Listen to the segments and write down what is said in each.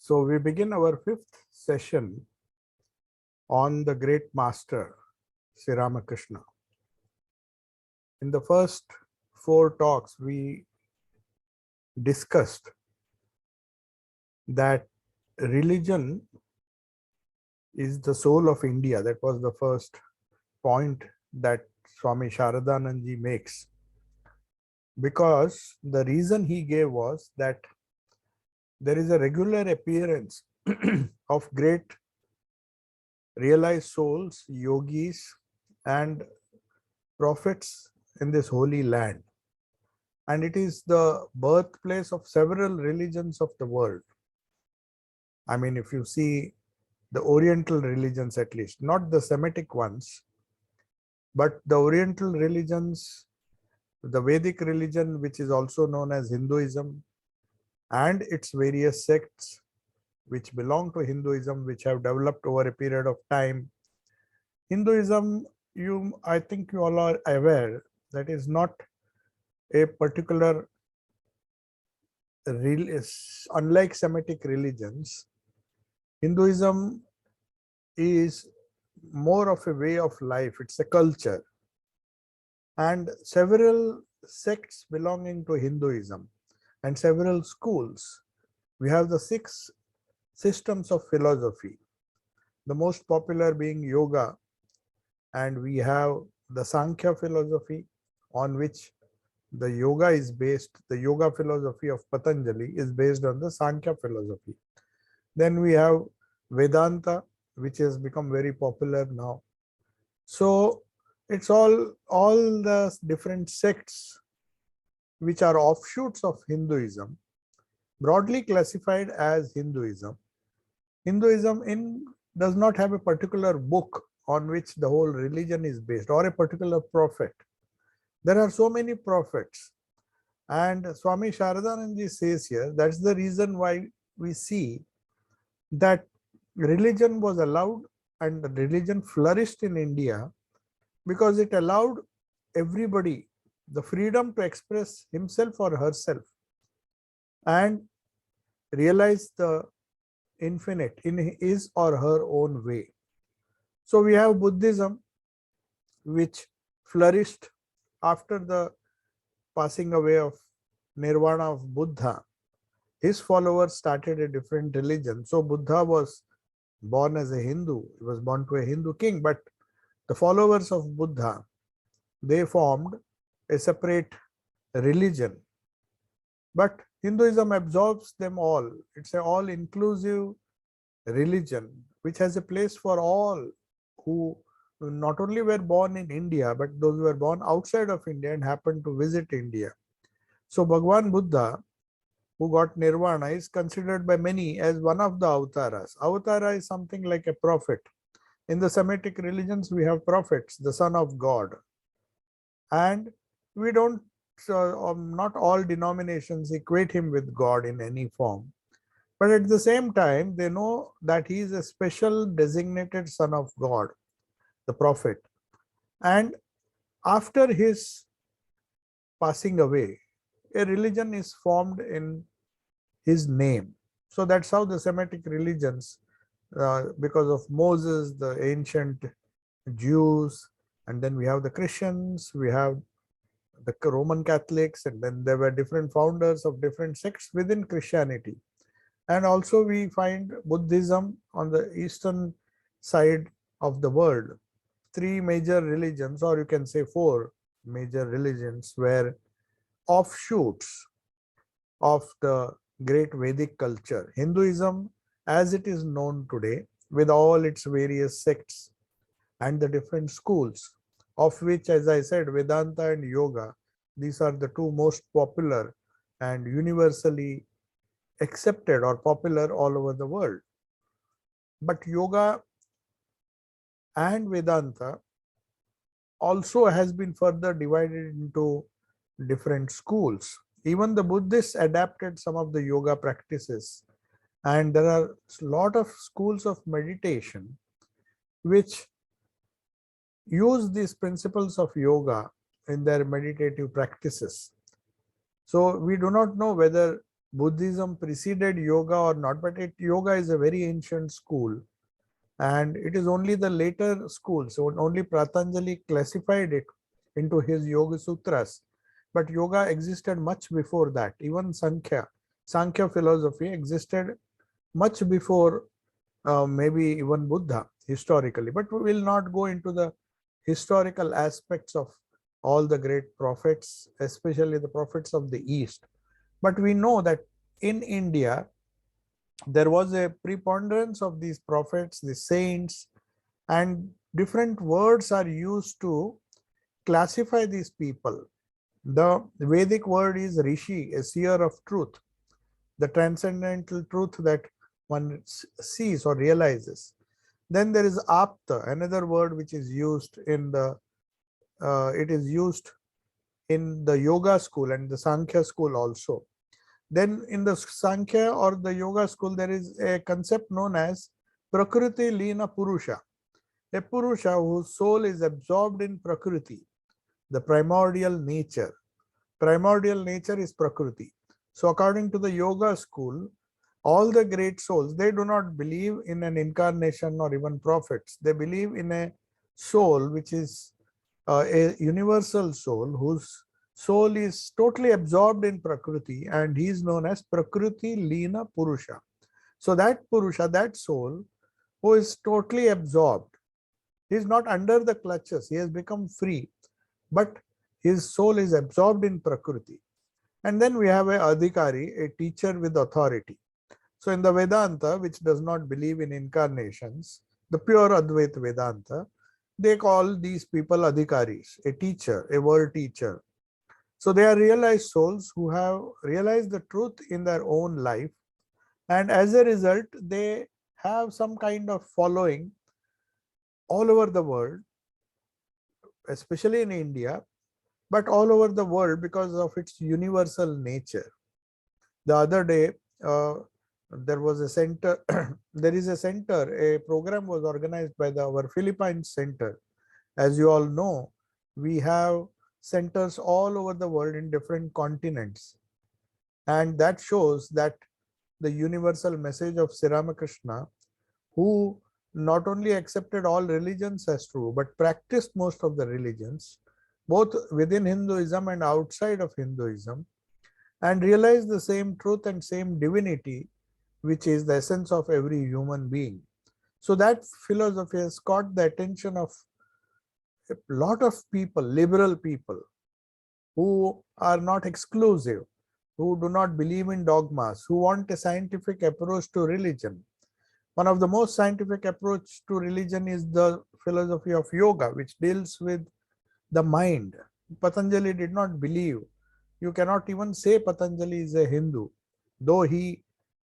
So we begin our fifth session on the great master, Sri Ramakrishna. In the first four talks, we discussed that religion is the soul of India. That was the first point that Swami Sharadanand makes. Because the reason he gave was that there is a regular appearance of great realized souls, yogis, and prophets in this holy land. And it is the birthplace of several religions of the world. I mean, if you see the Oriental religions, at least, not the Semitic ones, but the Oriental religions, the Vedic religion, which is also known as Hinduism, and its various sects which belong to Hinduism, which have developed over a period of time. Hinduism, I think you all are aware, that is not a particular, unlike Semitic religions, Hinduism is more of a way of life. It's a culture. And several sects belonging to Hinduism and several schools. We have the 6 systems of philosophy, the most popular being yoga, and we have the Sankhya philosophy, on which the yoga is based. The yoga philosophy of Patanjali is based on the Sankhya philosophy. Then we have Vedanta, which has become very popular now. So it's all the different sects which are offshoots of Hinduism, broadly classified as Hinduism. Hinduism does not have a particular book on which the whole religion is based, or a particular prophet. There are so many prophets. And Swami Sharadanand says here, that's the reason why we see that religion was allowed and religion flourished in India, because it allowed everybody the freedom to express himself or herself and realize the infinite in his or her own way. So we have Buddhism, which flourished after the passing away of Nirvana of Buddha. His followers started a different religion. So Buddha was born as a Hindu. He was born to a Hindu king, but the followers of Buddha, they formed a separate religion. But Hinduism absorbs them all. It's an all-inclusive religion, which has a place for all who not only were born in India, but those who were born outside of India and happened to visit India. So Bhagwan Buddha, who got Nirvana, is considered by many as one of the avatars. Avatar is something like a prophet. In the Semitic religions, we have prophets, the son of God. And we don't, not all denominations equate him with God in any form. But at the same time, they know that he is a special designated son of God, the prophet. And after his passing away, a religion is formed in his name. So that's how the Semitic religions, because of Moses, the ancient Jews, and then we have the Christians, we have the Roman Catholics, and then there were different founders of different sects within Christianity. And also we find Buddhism on the eastern side of the world. 3 major religions, or you can say 4 major religions, were offshoots of the great Vedic culture. Hinduism, as it is known today, with all its various sects and the different schools, of which, as I said, Vedanta and Yoga, these are the 2 most popular and universally accepted or popular all over the world. But Yoga and Vedanta also has been further divided into different schools. Even the Buddhists adapted some of the yoga practices, and there are a lot of schools of meditation which use these principles of yoga in their meditative practices. So we do not know whether Buddhism preceded yoga or not, but yoga is a very ancient school, and it is only the later school. So only Patanjali classified it into his Yoga Sutras. But yoga existed much before that. Even Sankhya philosophy existed much before maybe even Buddha historically. But we will not go into the historical aspects of all the great prophets, especially the prophets of the East. But we know that in India, there was a preponderance of these prophets, the saints, and different words are used to classify these people. The Vedic word is Rishi, a seer of truth, the transcendental truth that one sees or realizes. Then there is Apta, another word which is used in the it is used in the yoga school and the Sankhya school also. Then in the Sankhya or the yoga school, there is a concept known as Prakriti Lina Purusha, a Purusha whose soul is absorbed in Prakriti, the primordial nature. Primordial nature is Prakriti. So according to the yoga school, all the great souls, they do not believe in an incarnation or even prophets. They believe in a soul which is a universal soul whose soul is totally absorbed in Prakriti, and he is known as Prakriti Lina Purusha. So that Purusha, that soul who is totally absorbed, he is not under the clutches, he has become free, but his soul is absorbed in Prakriti. And then we have a Adhikari, a teacher with authority. So in the Vedanta, which does not believe in incarnations, the pure Advaita Vedanta, they call these people Adhikaris, a teacher, a world teacher. So they are realized souls who have realized the truth in their own life, and as a result, they have some kind of following all over the world, especially in India, but all over the world because of its universal nature. The other day, there was a center, there is a center, a program was organized by our Philippines Center. As you all know, we have centers all over the world in different continents. And that shows that the universal message of Sri Ramakrishna, who not only accepted all religions as true, but practiced most of the religions, both within Hinduism and outside of Hinduism, and realized the same truth and same divinity, which is the essence of every human being. So that philosophy has caught the attention of a lot of people, liberal people, who are not exclusive, who do not believe in dogmas, who want a scientific approach to religion. One of the most scientific approach to religion is the philosophy of yoga, which deals with the mind. Patanjali did not believe. You cannot even say Patanjali is a Hindu, though he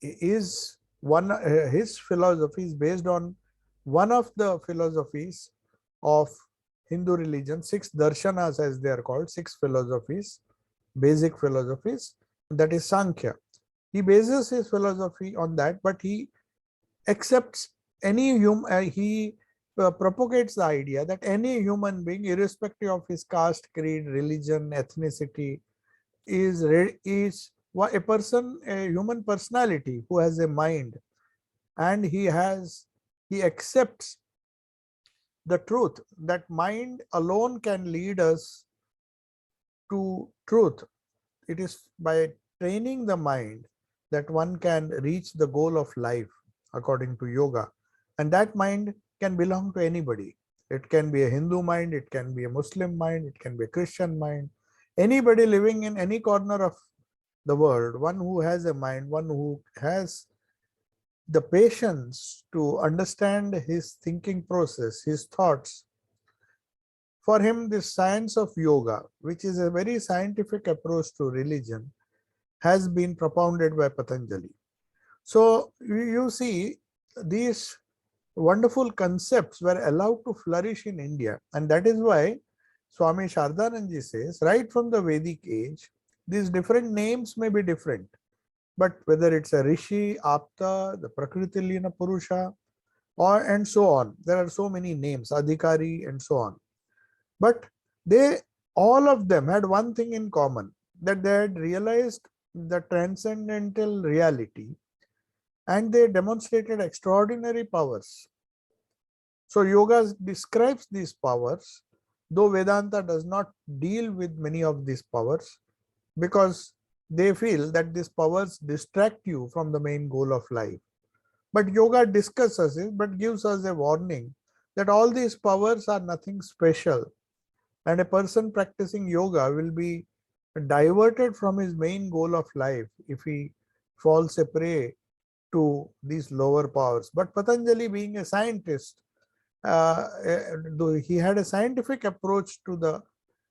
is one. His philosophy is based on one of the philosophies of Hindu religion, six darshanas as they are called, six philosophies, basic philosophies, that is Sankhya. He bases his philosophy on that, but he accepts any human, he propagates the idea that any human being, irrespective of his caste, creed, religion, ethnicity, is a person, a human personality who has a mind, and he accepts the truth that mind alone can lead us to truth. It is by training the mind that one can reach the goal of life according to yoga, and that mind can belong to anybody. It can be a Hindu mind, it can be a Muslim mind, it can be a Christian mind, anybody living in any corner of the world, one who has a mind, one who has the patience to understand his thinking process, his thoughts. For him, this science of yoga, which is a very scientific approach to religion, has been propounded by Patanjali. So you see, these wonderful concepts were allowed to flourish in India, and that is why Swami Shardanandji says, right from the Vedic age, these different names may be different, but whether it's a Rishi, Apta, the Prakriti Lina Purusha, or and so on, there are so many names, Adhikari, and so on. But they, all of them had one thing in common, that they had realized the transcendental reality, and they demonstrated extraordinary powers. So yoga describes these powers, though Vedanta does not deal with many of these powers because they feel that these powers distract you from the main goal of life. But yoga discusses it, but gives us a warning that all these powers are nothing special, and a person practicing yoga will be diverted from his main goal of life if he falls a prey to these lower powers. But Patanjali, being a scientist, though he had a scientific approach to the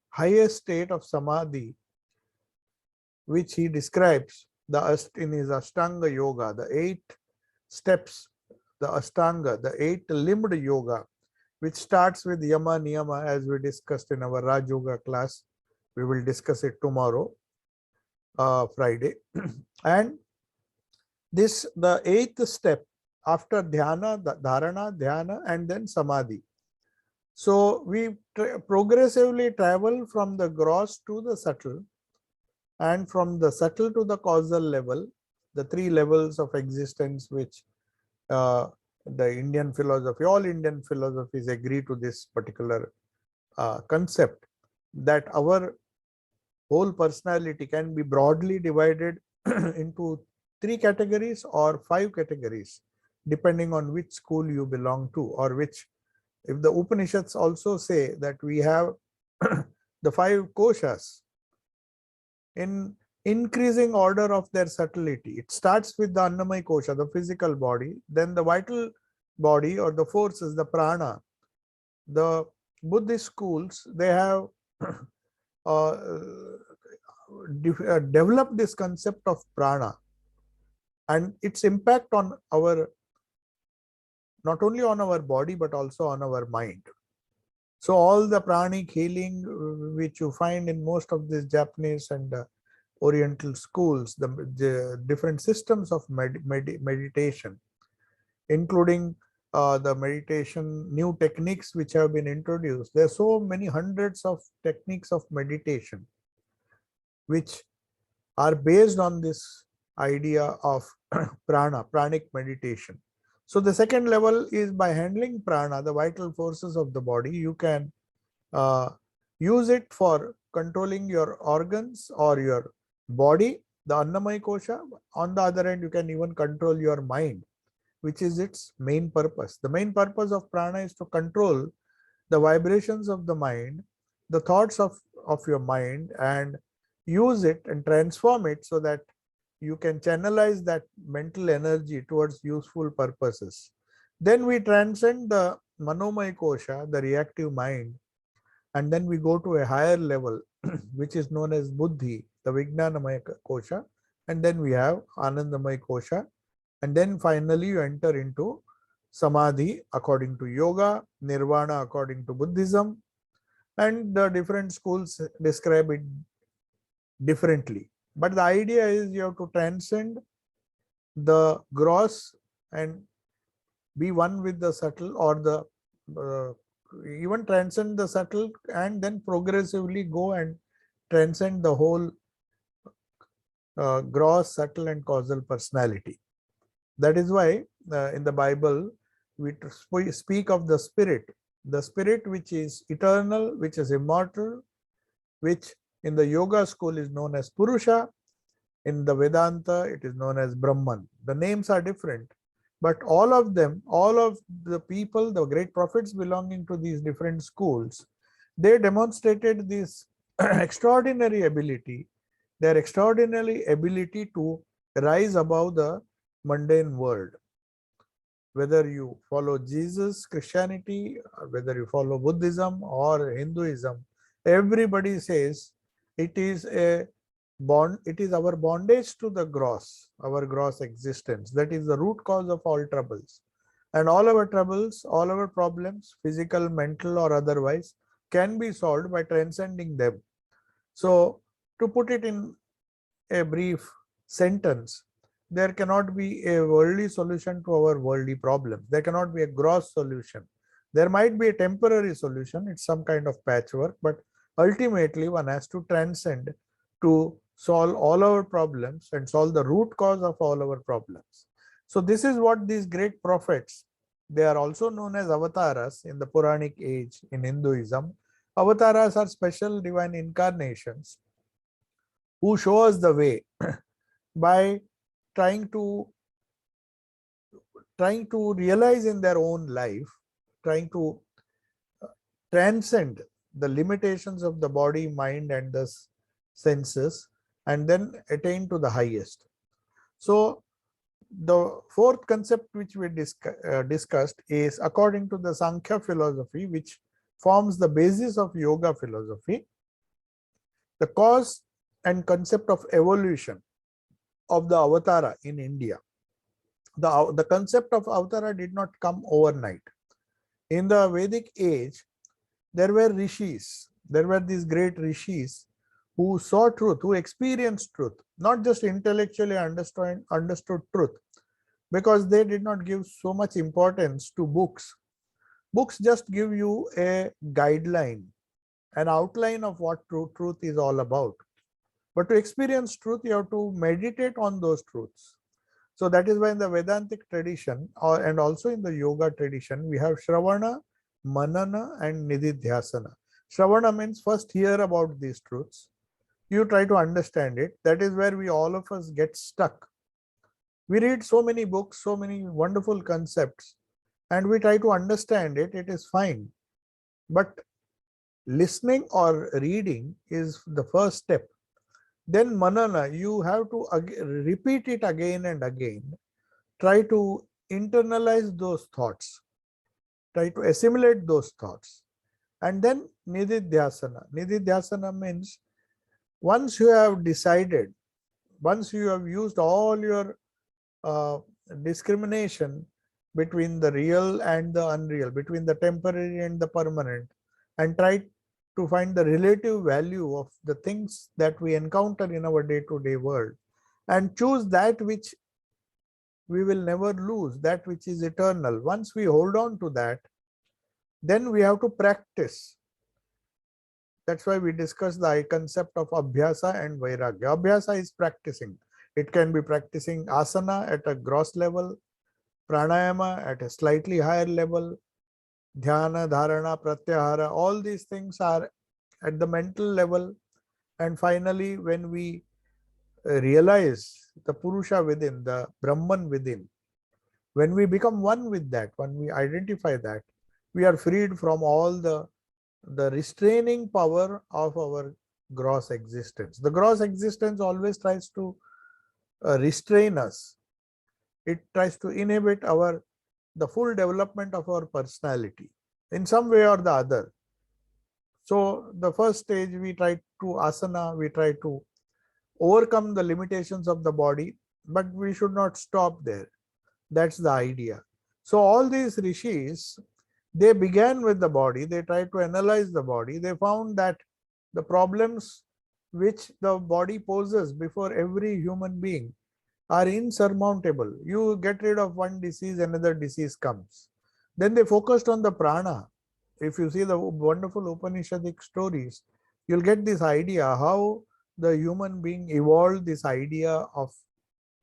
highest state of samadhi, which he describes in his Ashtanga Yoga, the 8 steps, the Ashtanga, the 8-limbed yoga, which starts with Yama Niyama, as we discussed in our Raj Yoga class. We will discuss it tomorrow, Friday. And this, the 8th step after dhyana, dharana, dhyana, and then samadhi. So we progressively travel from the gross to the subtle, and from the subtle to the causal level, the 3 levels of existence which the Indian philosophy, all Indian philosophies agree to this particular concept, that our whole personality can be broadly divided into 3 categories or 5 categories, depending on which school you belong to, or which, if the Upanishads also say that we have the 5 koshas in increasing order of their subtlety. It starts with the Annamaya kosha, the physical body, then the vital body or the forces, the prana. The Buddhist schools, they have developed this concept of prana and its impact on our, not only on our body but also on our mind. So all the pranic healing which you find in most of these Japanese and Oriental schools, the different systems of meditation, including the meditation new techniques which have been introduced. There are so many hundreds of techniques of meditation which are based on this idea of pranic meditation. So the second level is, by handling prana, the vital forces of the body, you can use it for controlling your organs or your body, the Annamaya kosha. On the other hand, you can even control your mind, which is its main purpose. The main purpose of prana is to control the vibrations of the mind, the thoughts of your mind, and use it and transform it so that you can channelize that mental energy towards useful purposes. Then we transcend the Manomaya kosha, the reactive mind, and then we go to a higher level which is known as Buddhi, the Vijnanamaya kosha, and then we have Anandamaya kosha, and then finally you enter into Samadhi according to yoga, Nirvana according to Buddhism, and the different schools describe it differently. But the idea is you have to transcend the gross and be one with the subtle, or the even transcend the subtle and then progressively go and transcend the whole gross, subtle, and causal personality. That is why in the Bible we speak of the spirit which is eternal, which is immortal, which in the yoga school is known as Purusha. In the Vedanta, it is known as Brahman. The names are different, but all of them, all of the people, the great prophets belonging to these different schools, they demonstrated this extraordinary ability, their extraordinary ability to rise above the mundane world. Whether you follow Jesus, Christianity, or whether you follow Buddhism or Hinduism, everybody says it is a bond, it is our bondage to the gross, our gross existence. That is the root cause of all troubles. And all our troubles, all our problems, physical, mental, or otherwise, can be solved by transcending them. So, to put it in a brief sentence, there cannot be a worldly solution to our worldly problems. There cannot be a gross solution. There might be a temporary solution, it's some kind of patchwork, but ultimately one has to transcend to solve all our problems and solve the root cause of all our problems. So this is what these great prophets, they are also known as avatars in the Puranic age in Hinduism. Avatars are special divine incarnations who show us the way by trying to realize in their own life, trying to transcend the limitations of the body, mind, and the senses, and then attain to the highest. So the fourth concept which we discussed is according to the Sankhya philosophy, which forms the basis of yoga philosophy, the cause and concept of evolution of the avatara in India. The concept of avatara did not come overnight. In the Vedic age, there were rishis, there were these great rishis who saw truth, who experienced truth, not just intellectually understood truth, because they did not give so much importance to books. Books just give you a guideline, an outline of what truth is all about. But to experience truth, you have to meditate on those truths. So that is why in the Vedantic tradition and also in the yoga tradition, we have Shravana, Manana, and Nididhyasana. Shravana means first hear about these truths. You try to understand it. That is where we all of us get stuck. We read so many books, so many wonderful concepts, and we try to understand it. It is fine. But listening or reading is the first step. Then Manana, you have to repeat it again and again. Try to internalize those thoughts. Try to assimilate those thoughts. And then Nididhyasana. Nididhyasana means once you have decided, once you have used all your discrimination between the real and the unreal, between the temporary and the permanent, and try to find the relative value of the things that we encounter in our day-to-day world, and choose that which we will never lose, that which is eternal. Once we hold on to that, then we have to practice. That's why we discuss the concept of Abhyasa and Vairagya. Abhyasa is practicing. It can be practicing asana at a gross level, pranayama at a slightly higher level, dhyana, dharana, pratyahara. All these things are at the mental level. And finally, when we realize the Purusha within, the Brahman within, when we become one with that, when we identify that, we are freed from all the restraining power of our gross existence. The gross existence always tries to restrain us. It tries to inhibit the full development of our personality in some way or the other. So the first stage, we try to asana, we try to overcome the limitations of the body, but we should not stop there. That's the idea. So all these rishis, they began with the body. They tried to analyze the body. They found that the problems which the body poses before every human being are insurmountable. You get rid of one disease, another disease comes. Then they focused on the prana. If you see the wonderful Upanishadic stories, you'll get this idea how the human being evolved this idea of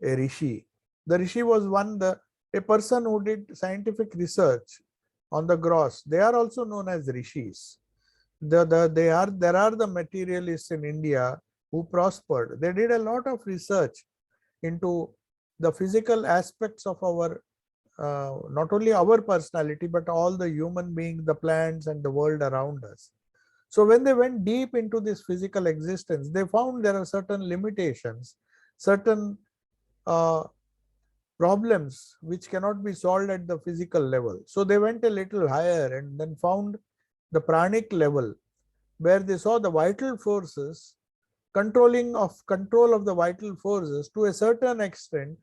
a rishi. The rishi was a person who did scientific research on the gross. They are also known as rishis. There are the materialists in India who prospered. They did a lot of research into the physical aspects of our not only our personality, but all the human beings, the plants, and the world around us. So when they went deep into this physical existence, they found there are certain limitations, certain problems which cannot be solved at the physical level. So they went a little higher and then found the pranic level, where they saw the vital forces, control of the vital forces to a certain extent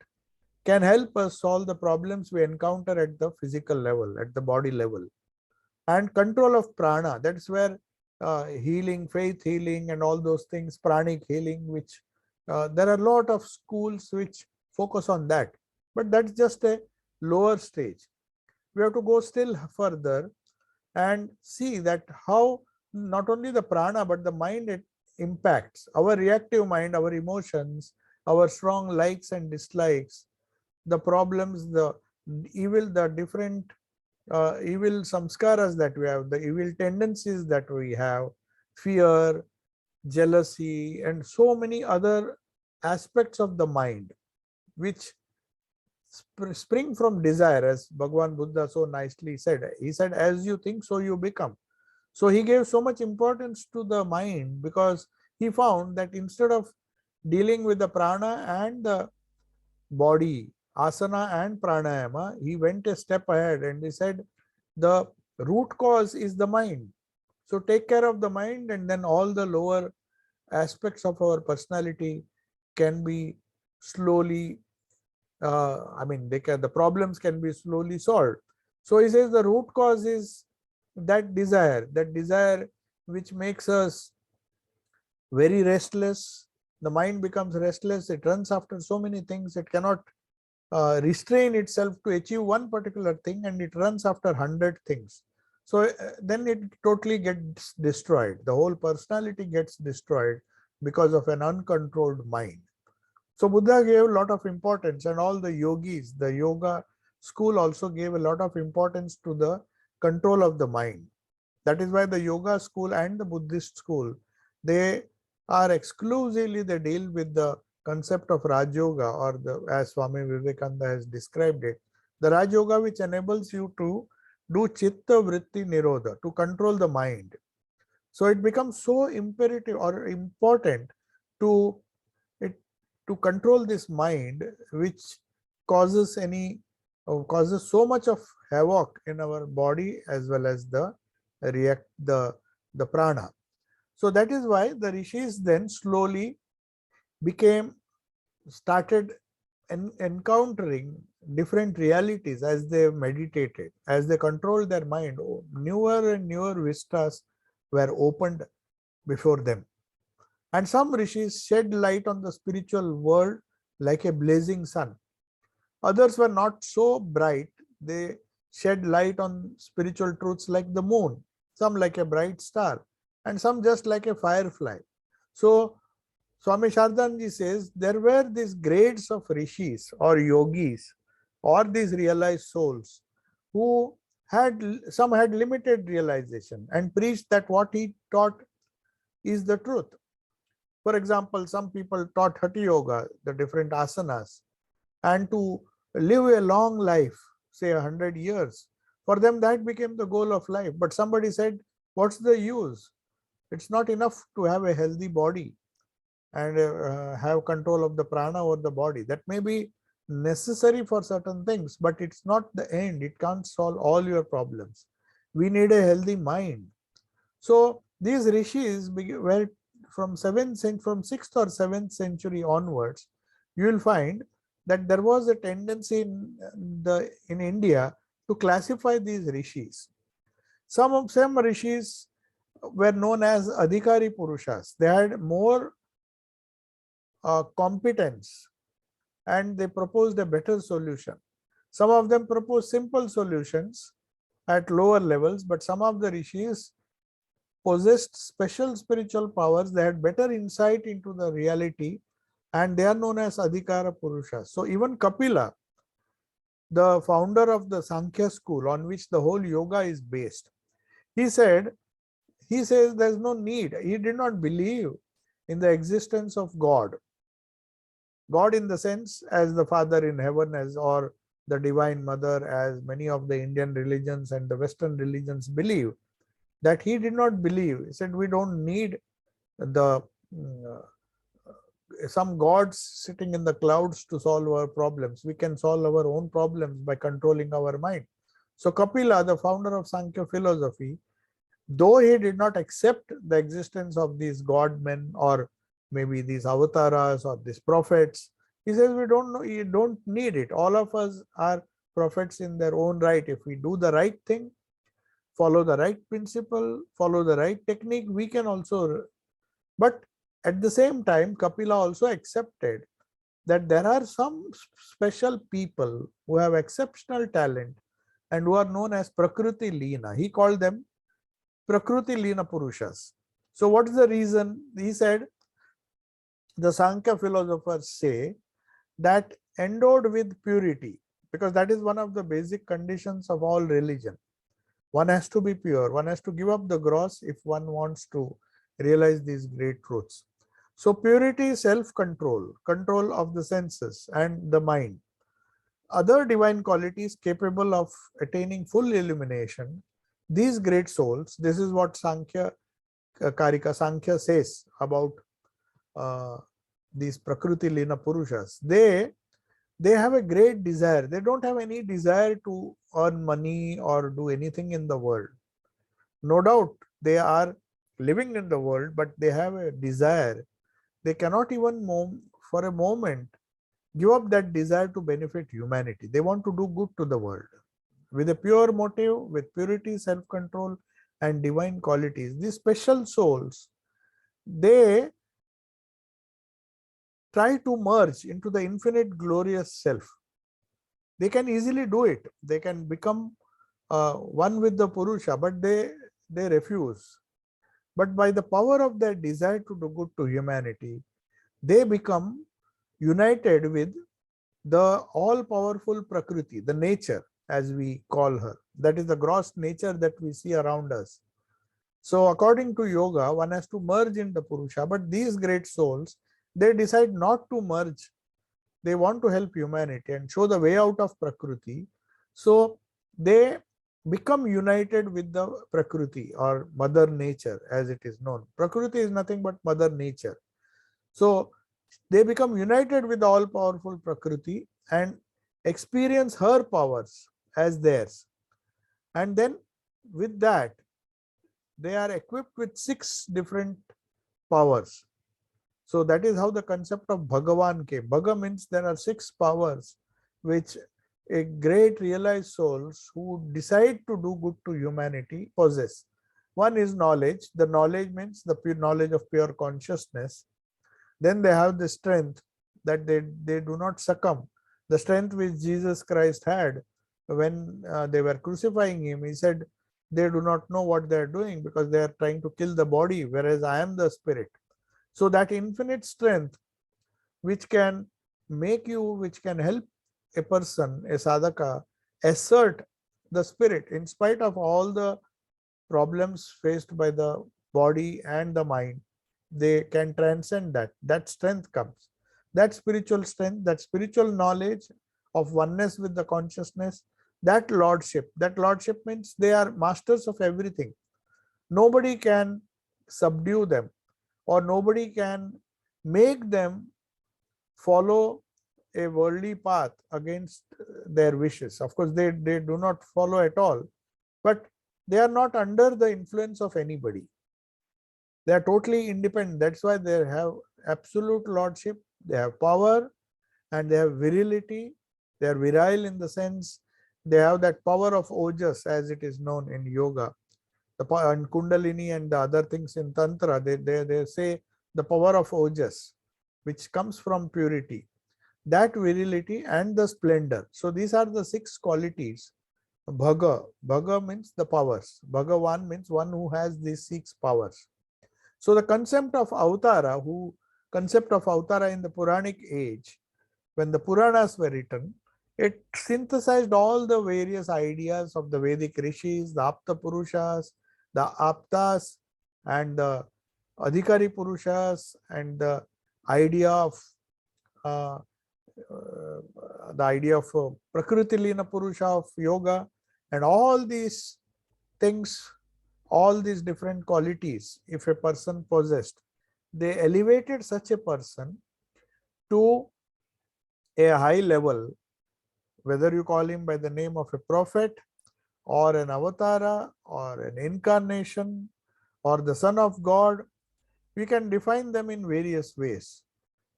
can help us solve the problems we encounter at the physical level, at the body level. And control of prana, that's where healing, faith healing, and all those things, pranic healing, which there are a lot of schools which focus on that. But that's just a lower stage. We have to go still further and see that how not only the prana, but the mind impacts, our reactive mind, our emotions, our strong likes and dislikes, the problems, the evil, the different evil samskaras that we have, the evil tendencies that we have, fear, jealousy, and so many other aspects of the mind, which spring from desire, as Bhagwan Buddha so nicely said. He said, as you think, so you become. So he gave so much importance to the mind because he found that instead of dealing with the prana and the body, asana and pranayama, he went a step ahead and he said, the root cause is the mind. So take care of the mind, and then all the lower aspects of our personality can be slowly, the problems can be slowly solved. So he says the root cause is that desire which makes us very restless. The mind becomes restless. It runs after so many things. It cannot restrain itself to achieve one particular thing, and it runs after 100 things. So then it totally gets destroyed. The whole personality gets destroyed because of an uncontrolled mind. So Buddha gave a lot of importance, and all the yogis, the yoga school also gave a lot of importance to the control of the mind. That is why the yoga school and the Buddhist school, they are exclusively, they deal with the concept of Raj Yoga, or as Swami Vivekananda has described it, the Raj Yoga which enables you to do Chitta Vritti Nirodha, to control the mind. So it becomes so imperative or important to control this mind, which causes causes so much of havoc in our body as well as the prana. So that is why the rishis then slowly started encountering different realities as they meditated, as they controlled their mind. Newer and newer vistas were opened before them. And some rishis shed light on the spiritual world like a blazing sun. Others were not so bright. They shed light on spiritual truths like the moon, some like a bright star, and some just like a firefly. So Swami Shardanji says there were these grades of rishis or yogis or these realized souls who some had limited realization and preached that what he taught is the truth. For example, some people taught Hatha Yoga, the different asanas, and to live a long life, say 100 years. For them, that became the goal of life. But somebody said, what's the use? It's not enough to have a healthy body and have control of the prana over the body. That may be necessary for certain things, but it's not the end. It can't solve all your problems. We need a healthy mind. So these rishis were from 6th or 7th century onwards. You will find that there was a tendency in India to classify these rishis. Some rishis were known as adhikari purushas. They had more competence and they proposed a better solution. Some of them proposed simple solutions at lower levels, but some of the rishis possessed special spiritual powers. They had better insight into the reality, and they are known as adhikara purushas. So even Kapila, the founder of the Sankhya school on which the whole yoga is based, he says there's no need. He did not believe in the existence of God. God in the sense as the Father in heaven, or the Divine Mother, as many of the Indian religions and the Western religions believe. That he did not believe. He said we don't need some gods sitting in the clouds to solve our problems. We can solve our own problems by controlling our mind. So Kapila, the founder of Sankhya philosophy, though he did not accept the existence of these god men or maybe these avatars or these prophets, he says we don't know, you don't need it. All of us are prophets in their own right. If we do the right thing, follow the right principle, follow the right technique, we can also. But at the same time, Kapila also accepted that there are some special people who have exceptional talent and who are known as Prakriti Leena. He called them Prakriti Leena Purushas. So what is the reason? He said, the Sankhya philosophers say that endowed with purity, because that is one of the basic conditions of all religion. One has to be pure. One has to give up the gross if one wants to realize these great truths. So purity is self-control, control of the senses and the mind. Other divine qualities capable of attaining full illumination, these great souls, this is what Sankhya, Karika Sankhya says about these Prakriti Lina Purushas. They have a great desire. They don't have any desire to earn money or do anything in the world. No doubt they are living in the world, but they have a desire. They cannot even for a moment give up that desire to benefit humanity. They want to do good to the world with a pure motive, with purity, self-control, and divine qualities. These special souls, they try to merge into the infinite glorious self. They can easily do it. They can become one with the Purusha, but they refuse. But by the power of their desire to do good to humanity, they become united with the all-powerful Prakriti, the nature, as we call her. That is the gross nature that we see around us. So according to yoga, one has to merge in the Purusha, but these great souls, they decide not to merge. They want to help humanity and show the way out of Prakriti. So they become united with the Prakriti or Mother Nature, as it is known. Prakriti is nothing but Mother Nature. So they become united with the all-powerful Prakriti and experience her powers as theirs. And then with that, they are equipped with 6 different powers. So that is how the concept of Bhagavan came. Bhaga means there are 6 powers which a great realized souls who decide to do good to humanity possess. One is knowledge. The knowledge means the pure knowledge of pure consciousness. Then they have the strength that they do not succumb. The strength which Jesus Christ had when they were crucifying him. He said, they do not know what they are doing because they are trying to kill the body, whereas I am the spirit. So that infinite strength which can make you, which can help a person, a sadhaka, assert the spirit in spite of all the problems faced by the body and the mind. They can transcend that. That strength comes. That spiritual strength, that spiritual knowledge of oneness with the consciousness, that lordship. That lordship means they are masters of everything. Nobody can subdue them, or nobody can make them follow a worldly path against their wishes. Of course, they do not follow at all, but they are not under the influence of anybody. They are totally independent. That's why they have absolute lordship, they have power, and they have virility. They are virile in the sense they have that power of ojas, as it is known in yoga. The power and kundalini and the other things in tantra, they say the power of ojas, which comes from purity, that virility and the splendor. So these are the 6 qualities. Bhaga means the powers. Bhagavan means one who has these 6 powers. So the concept of avatara in the Puranic age, when the Puranas were written, it synthesized all the various ideas of the Vedic rishis, the Apta Purushas, the Aptas, and the Adhikari Purushas, and the idea of Prakriti Lina Purusha of yoga, and all these things, all these different qualities, if a person possessed, they elevated such a person to a high level, whether you call him by the name of a prophet or an avatara or an incarnation or the son of God. We can define them in various ways,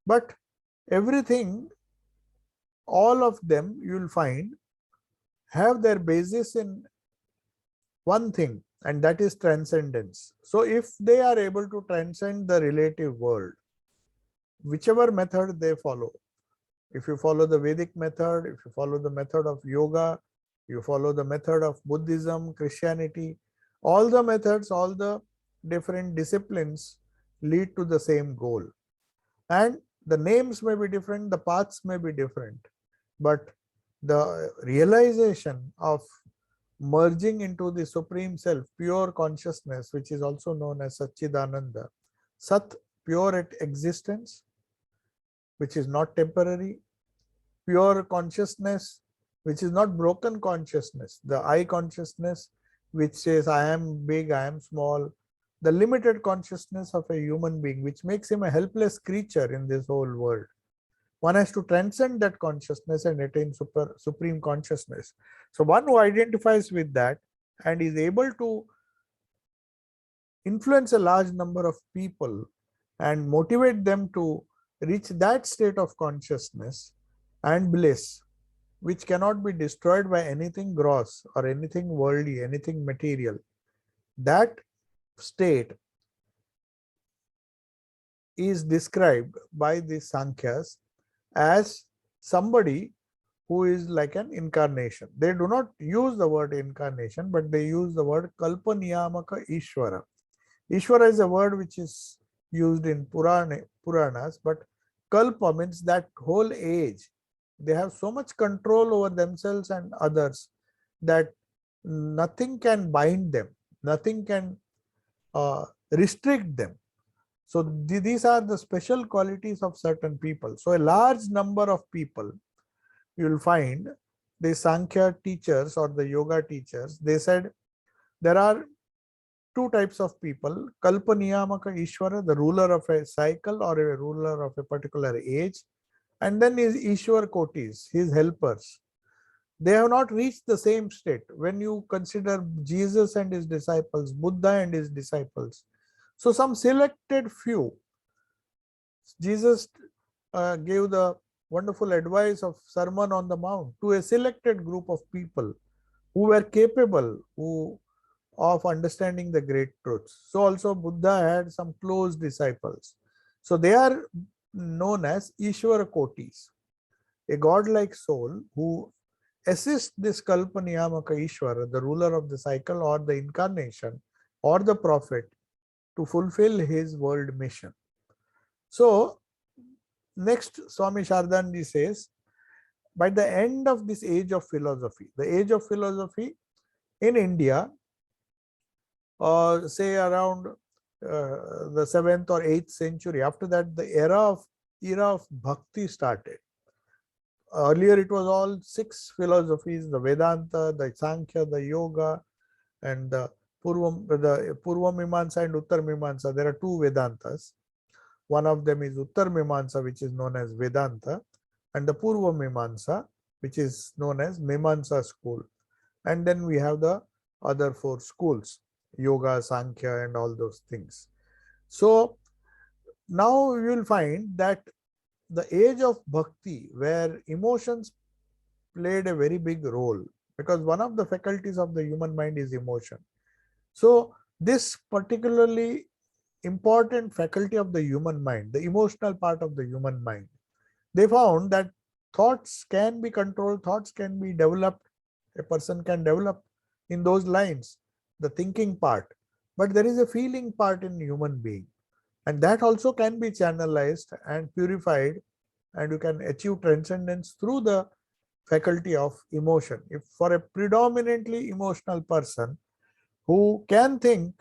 but everything, all of them, you will find, have their basis in one thing, and that is transcendence. So if they are able to transcend the relative world, whichever method they follow, if you follow the Vedic method, if you follow the method of yoga, you follow the method of Buddhism, Christianity, all the methods, all the different disciplines lead to the same goal. And the names may be different, the paths may be different, but the realization of merging into the Supreme Self, pure consciousness, which is also known as Satchidananda, Sat, pure at existence, which is not temporary, pure consciousness, which is not broken consciousness, the I consciousness, which says I am big, I am small, the limited consciousness of a human being, which makes him a helpless creature in this whole world. One has to transcend that consciousness and attain supreme consciousness. So one who identifies with that and is able to influence a large number of people and motivate them to reach that state of consciousness and bliss, which cannot be destroyed by anything gross or anything worldly, anything material. That state is described by the Sankhyas as somebody who is like an incarnation. They do not use the word incarnation, but they use the word Kalpaniyamaka Ishvara. Ishvara is a word which is used in Puranas, but Kalpa means that whole age. They have so much control over themselves and others that nothing can bind them, nothing can restrict them. So these are the special qualities of certain people. So a large number of people, you will find the Sankhya teachers or the yoga teachers, they said there are two types of people: Kalpaniyamaka Ishvara, the ruler of a cycle or a ruler of a particular age, and then his Ishwar Kotis, his helpers. They have not reached the same state. When you consider Jesus and his disciples, Buddha and his disciples, so some selected few, Jesus gave the wonderful advice of Sermon on the Mount to a selected group of people who were capable of understanding the great truths. So also Buddha had some close disciples. So they are known as Ishvara Kotis, a godlike soul who assists this Kalpaniyamaka Ishvara, the ruler of the cycle or the incarnation or the prophet, to fulfill his world mission. So next, Swami Shardanji says, by the end of this age of philosophy, the age of philosophy in India, say around the 7th or 8th century, after that the era of bhakti started. Earlier it was all 6 philosophies: the Vedanta, the Sankhya, the Yoga, and the Purva Mimamsa and Uttar Mimamsa. There are 2 Vedantas. One of them is Uttar Mimamsa, which is known as Vedanta, and the Purva Mimamsa, which is known as Mimamsa school. And then we have the other 4 schools: Yoga, Sankhya, and all those things. So now you will find that the age of bhakti, where emotions played a very big role, because one of the faculties of the human mind is emotion. So this particularly important faculty of the human mind, the emotional part of the human mind, they found that thoughts can be controlled, thoughts can be developed, a person can develop in those lines, the thinking part, but there is a feeling part in human being, and that also can be channelized and purified, and you can achieve transcendence through the faculty of emotion. If for a predominantly emotional person who can think,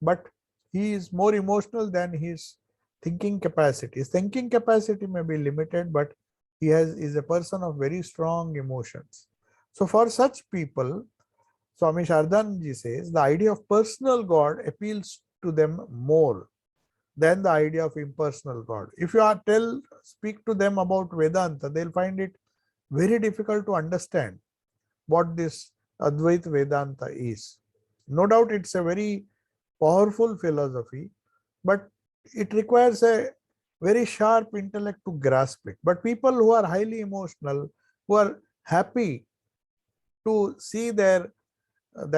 but he is more emotional than his thinking capacity. His thinking capacity may be limited, but he is a person of very strong emotions. So for such people, Swami Shardanji says the idea of personal God appeals to them more than the idea of impersonal God. If you speak to them about Vedanta, they'll find it very difficult to understand what this Advaita Vedanta is. No doubt it's a very powerful philosophy, but it requires a very sharp intellect to grasp it. But people who are highly emotional, who are happy to see that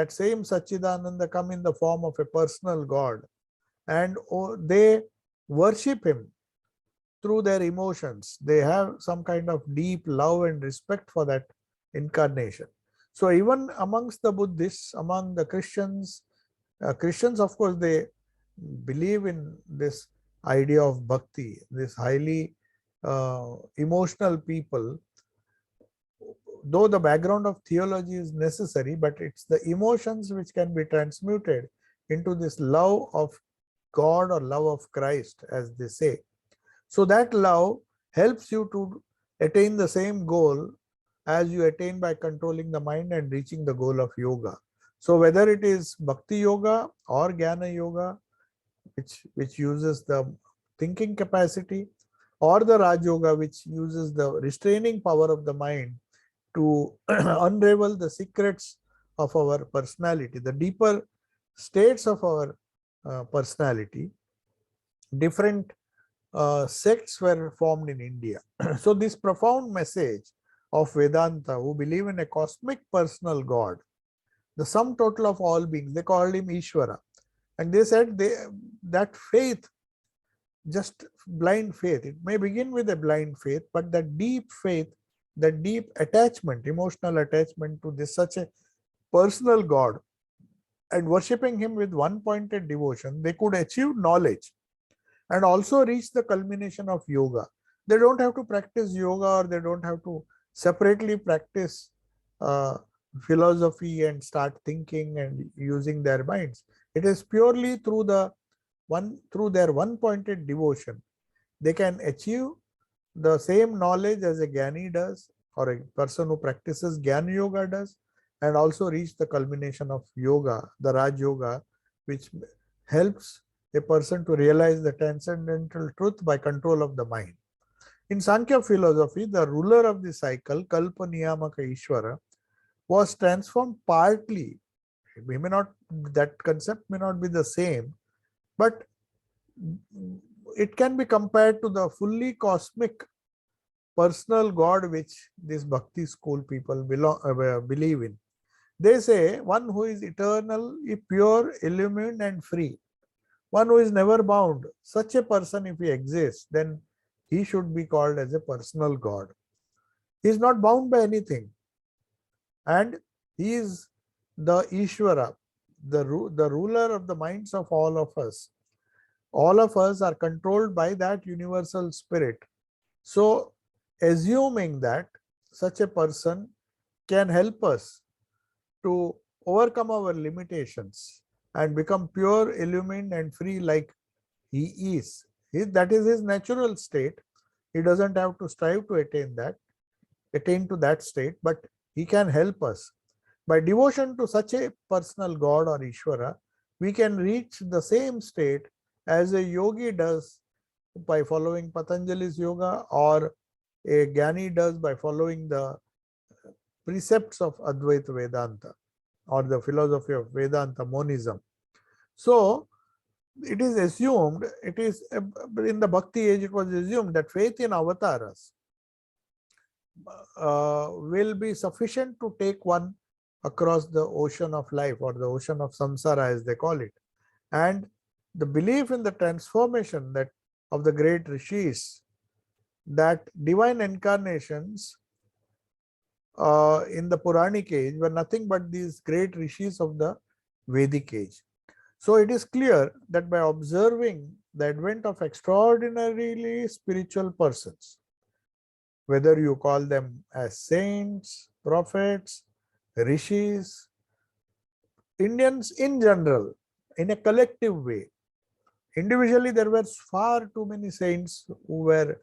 same Satchidananda come in the form of a personal God, and they worship him through their emotions. They have some kind of deep love and respect for that incarnation. So even amongst the Buddhists, among the Christians, of course, they believe in this idea of bhakti, this highly emotional people, though the background of theology is necessary, but it's the emotions which can be transmuted into this love of God or love of Christ, as they say. So that love helps you to attain the same goal as you attain by controlling the mind and reaching the goal of yoga. So whether it is bhakti yoga or jnana yoga, which uses the thinking capacity, or the Raj Yoga, which uses the restraining power of the mind to unravel the secrets of our personality, the deeper states of our personality. Different sects were formed in India. So this profound message of Vedanta, who believe in a cosmic personal God, the sum total of all beings, they called him Ishvara. And they said that faith, just blind faith, it may begin with a blind faith, but that deep faith, that deep attachment, emotional attachment to this such a personal God, and worshipping him with one-pointed devotion, they could achieve knowledge and also reach the culmination of yoga. They don't have to practice yoga, or they don't have to separately practice uh, philosophy and start thinking and using their minds. It is purely through their one-pointed devotion. They can achieve the same knowledge as a Jnani does, or a person who practices Jnana Yoga does, and also reach the culmination of yoga, the Raj Yoga, which helps a person to realize the transcendental truth by control of the mind. In Sankhya philosophy, the ruler of the cycle, Kalpa Niyamaka Ishvara, was transformed partly. That concept may not be the same, but it can be compared to the fully cosmic personal God which this Bhakti school people believe in. They say one who is eternal, pure, illumined and free, one who is never bound. Such a person, if he exists, then he should be called as a personal God. He is not bound by anything, and he is the Ishvara, the ruler of the minds of all of us. All of us are controlled by that universal spirit. So assuming that such a person can help us to overcome our limitations and become pure, illumined and free like he is. That is his natural state. He doesn't have to strive to attain to that state, but he can help us. By devotion to such a personal God or Ishvara, we can reach the same state as a yogi does by following Patanjali's yoga, or a Jnani does by following the precepts of Advaita Vedanta, or the philosophy of Vedanta monism. So it is assumed, in the Bhakti age, it was assumed that faith in avatars will be sufficient to take one across the ocean of life, or the ocean of samsara as they call it. And the belief in the transformation that of the great rishis, that divine incarnations in the Puranic age were nothing but these great rishis of the Vedic age. So it is clear that by observing the advent of extraordinarily spiritual persons, whether you call them as saints, prophets, rishis, Indians in general, in a collective way. Individually, there were far too many saints who were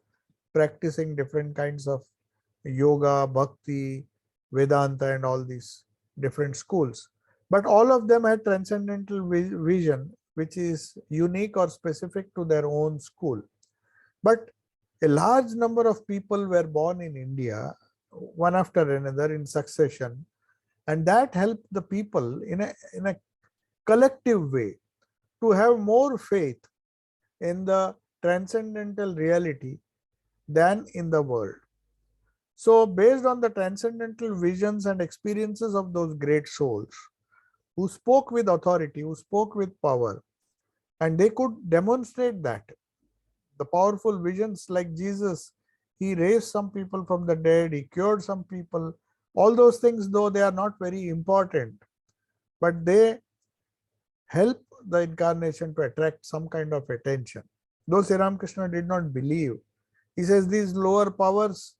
practicing different kinds of yoga, bhakti, Vedanta and all these different schools. But all of them had transcendental vision, which is unique or specific to their own school. But a large number of people were born in India, one after another in succession, and that helped the people in a collective way to have more faith in the transcendental reality than in the world. So based on the transcendental visions and experiences of those great souls who spoke with authority, who spoke with power, and they could demonstrate that. The powerful visions like Jesus, he raised some people from the dead, he cured some people. All those things, though they are not very important, but they help the incarnation to attract some kind of attention. Though Sri Ramakrishna did not believe, he says these lower powers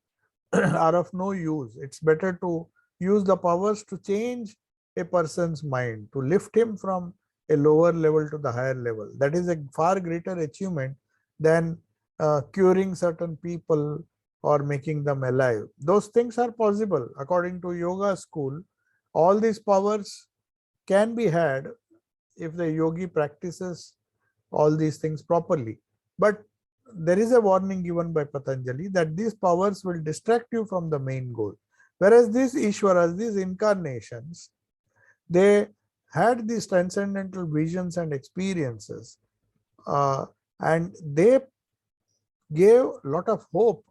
are of no use. It's better to use the powers to change a person's mind, to lift him from a lower level to the higher level. That is a far greater achievement than curing certain people or making them alive. Those things are possible. According to yoga school, all these powers can be had if the yogi practices all these things properly. But there is a warning given by Patanjali that these powers will distract you from the main goal. Whereas these Ishwaras, these incarnations, they had these transcendental visions and experiences, and they gave a lot of hope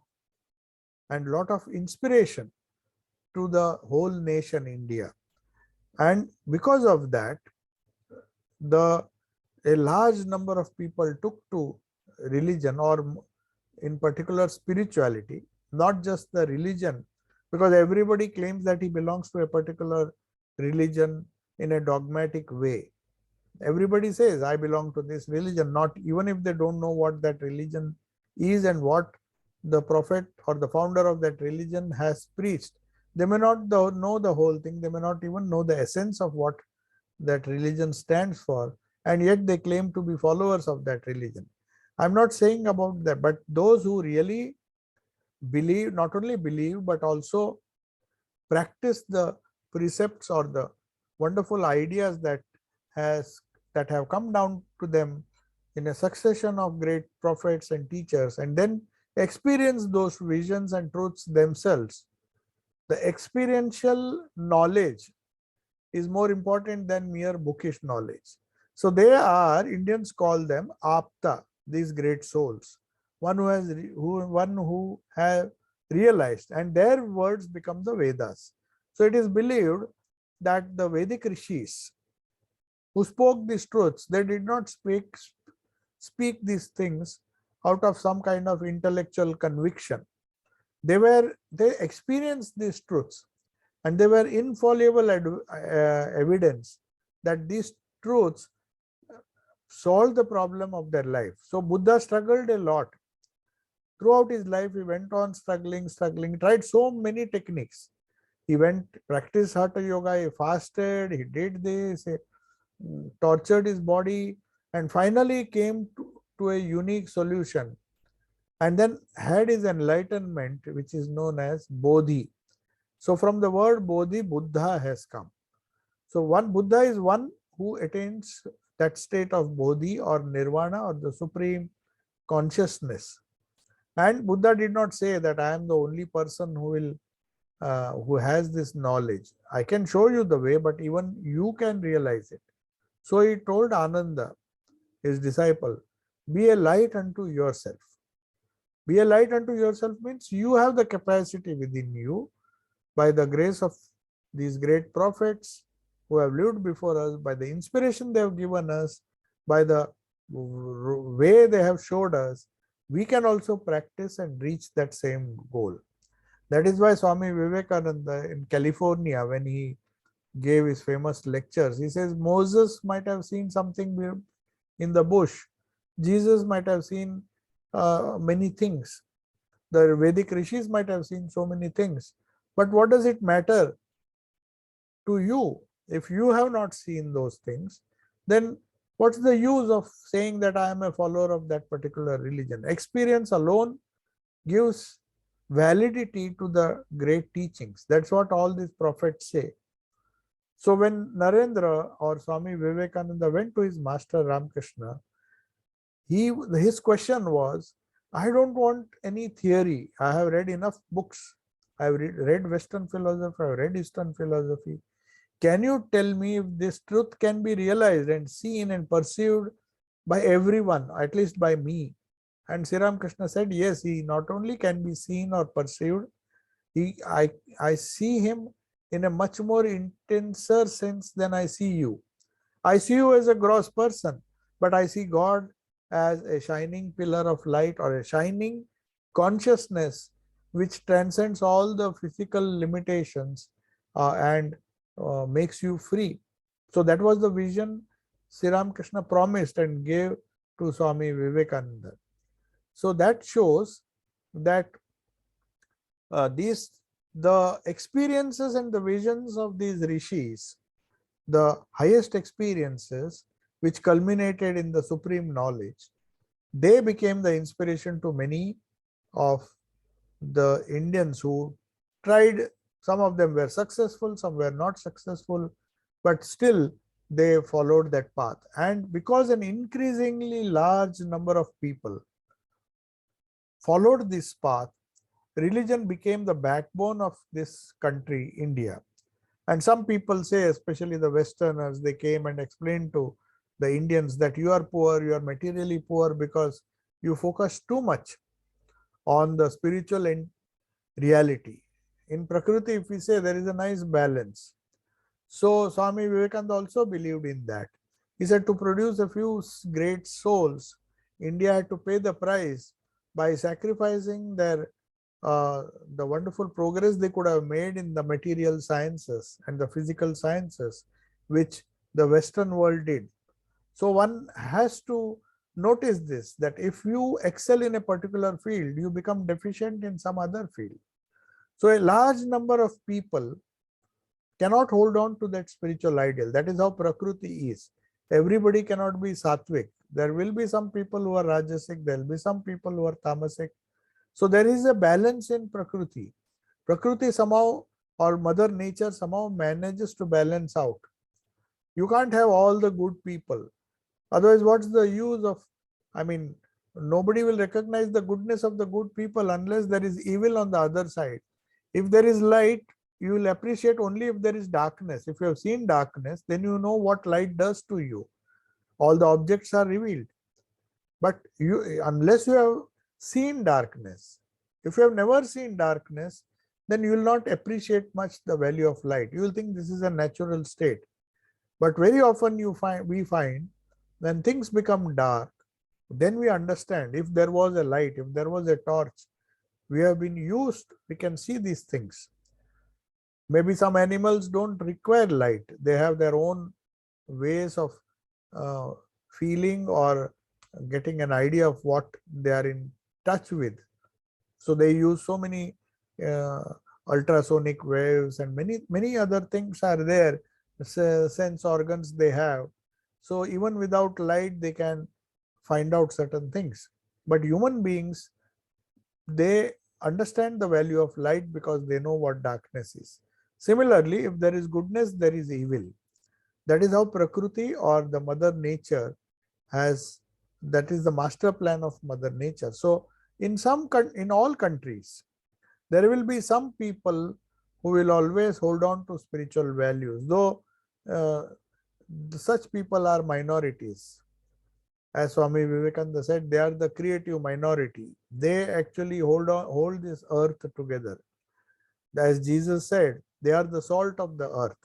and lot of inspiration to the whole nation India. And because of that, a large number of people took to religion, or in particular spirituality, not just the religion, because everybody claims that he belongs to a particular religion in a dogmatic way. Everybody says, I belong to this religion, not even if they don't know what that religion is and what the prophet or the founder of that religion has preached. They may not know the whole thing, they may not even know the essence of what that religion stands for, and yet they claim to be followers of that religion. I'm not saying about that, but those who really believe, not only believe, but also practice the precepts or the wonderful ideas that have come down to them in a succession of great prophets and teachers, and then experience those visions and truths themselves. The experiential knowledge is more important than mere bookish knowledge. So they are, Indians call them apta, these great souls, one who have realized, and their words become the Vedas. So it is believed that the Vedic rishis who spoke these truths, they did not speak these things out of some kind of intellectual conviction. They experienced these truths, and they were infallible evidence that these truths solve the problem of their life. So Buddha struggled a lot. Throughout his life, he went on struggling, tried so many techniques. He practiced Hatha Yoga, he fasted, he did this, he tortured his body, and finally came to a unique solution. And then had his enlightenment, which is known as Bodhi. So from the word Bodhi, Buddha has come. So Buddha is one who attains that state of Bodhi or Nirvana, or the supreme consciousness. And Buddha did not say that I am the only person who has this knowledge. I can show you the way, but even you can realize it. So he told Ananda, his disciple, be a light unto yourself. Be a light unto yourself means you have the capacity within you, by the grace of these great prophets who have lived before us, by the inspiration they have given us, by the way they have showed us, we can also practice and reach that same goal. That is why Swami Vivekananda in California, when he gave his famous lectures, he says Moses might have seen something in the bush. Jesus might have seen many things. The Vedic rishis might have seen so many things. But what does it matter to you? If you have not seen those things, then what's the use of saying that I am a follower of that particular religion? Experience alone gives validity to the great teachings. That's what all these prophets say. So when Narendra or Swami Vivekananda went to his master Ramakrishna, his question was, I don't want any theory. I have read enough books. I have read Western philosophy, I have read Eastern philosophy. Can you tell me if this truth can be realized and seen and perceived by everyone, at least by me? And Sri Ramakrishna said, yes, he not only can be seen or perceived, I see him in a much more intenser sense than I see you. I see you as a gross person, but I see God as a shining pillar of light, or a shining consciousness which transcends all the physical limitations and makes you free. So that was the vision Sri Ramakrishna promised and gave to Swami Vivekananda. So that shows that the experiences and the visions of these rishis, the highest experiences which culminated in the supreme knowledge, they became the inspiration to many of the Indians who tried. Some of them were successful, some were not successful, but still they followed that path. And because an increasingly large number of people followed this path, religion became the backbone of this country, India. And some people say, especially the Westerners, they came and explained to the Indians that you are poor, you are materially poor because you focus too much on the spiritual and reality. In Prakriti, if we say, there is a nice balance. So Swami Vivekananda also believed in that. He said to produce a few great souls, India had to pay the price by sacrificing the wonderful progress they could have made in the material sciences and the physical sciences, which the Western world did. So one has to notice this, that if you excel in a particular field, you become deficient in some other field. So a large number of people cannot hold on to that spiritual ideal. That is how Prakriti is. Everybody cannot be Sattvic. There will be some people who are Rajasic, there will be some people who are Tamasic. So there is a balance in Prakriti. Prakriti somehow, or Mother Nature somehow manages to balance out. You can't have all the good people. Otherwise, what's the use of, nobody will recognize the goodness of the good people unless there is evil on the other side. If there is light, you will appreciate only if there is darkness. If you have seen darkness, then you know what light does to you. All the objects are revealed. But unless you have seen darkness, if you have never seen darkness, then you will not appreciate much the value of light. You will think this is a natural state. But very often we find when things become dark, then we understand if there was a light, if there was a torch, we have been used, we can see these things. Maybe some animals don't require light. They have their own ways of feeling or getting an idea of what they are in touch with. So they use so many ultrasonic waves and many other things are there, sense organs they have. So even without light, they can find out certain things. But human beings, they understand the value of light because they know what darkness is. Similarly, if there is goodness, there is evil. That is how Prakriti or the Mother Nature has, that is the master plan of Mother Nature. So in all countries, there will be some people who will always hold on to spiritual values, though such people are minorities. As Swami Vivekananda said, they are the creative minority. They actually hold this earth together. As Jesus said, they are the salt of the earth.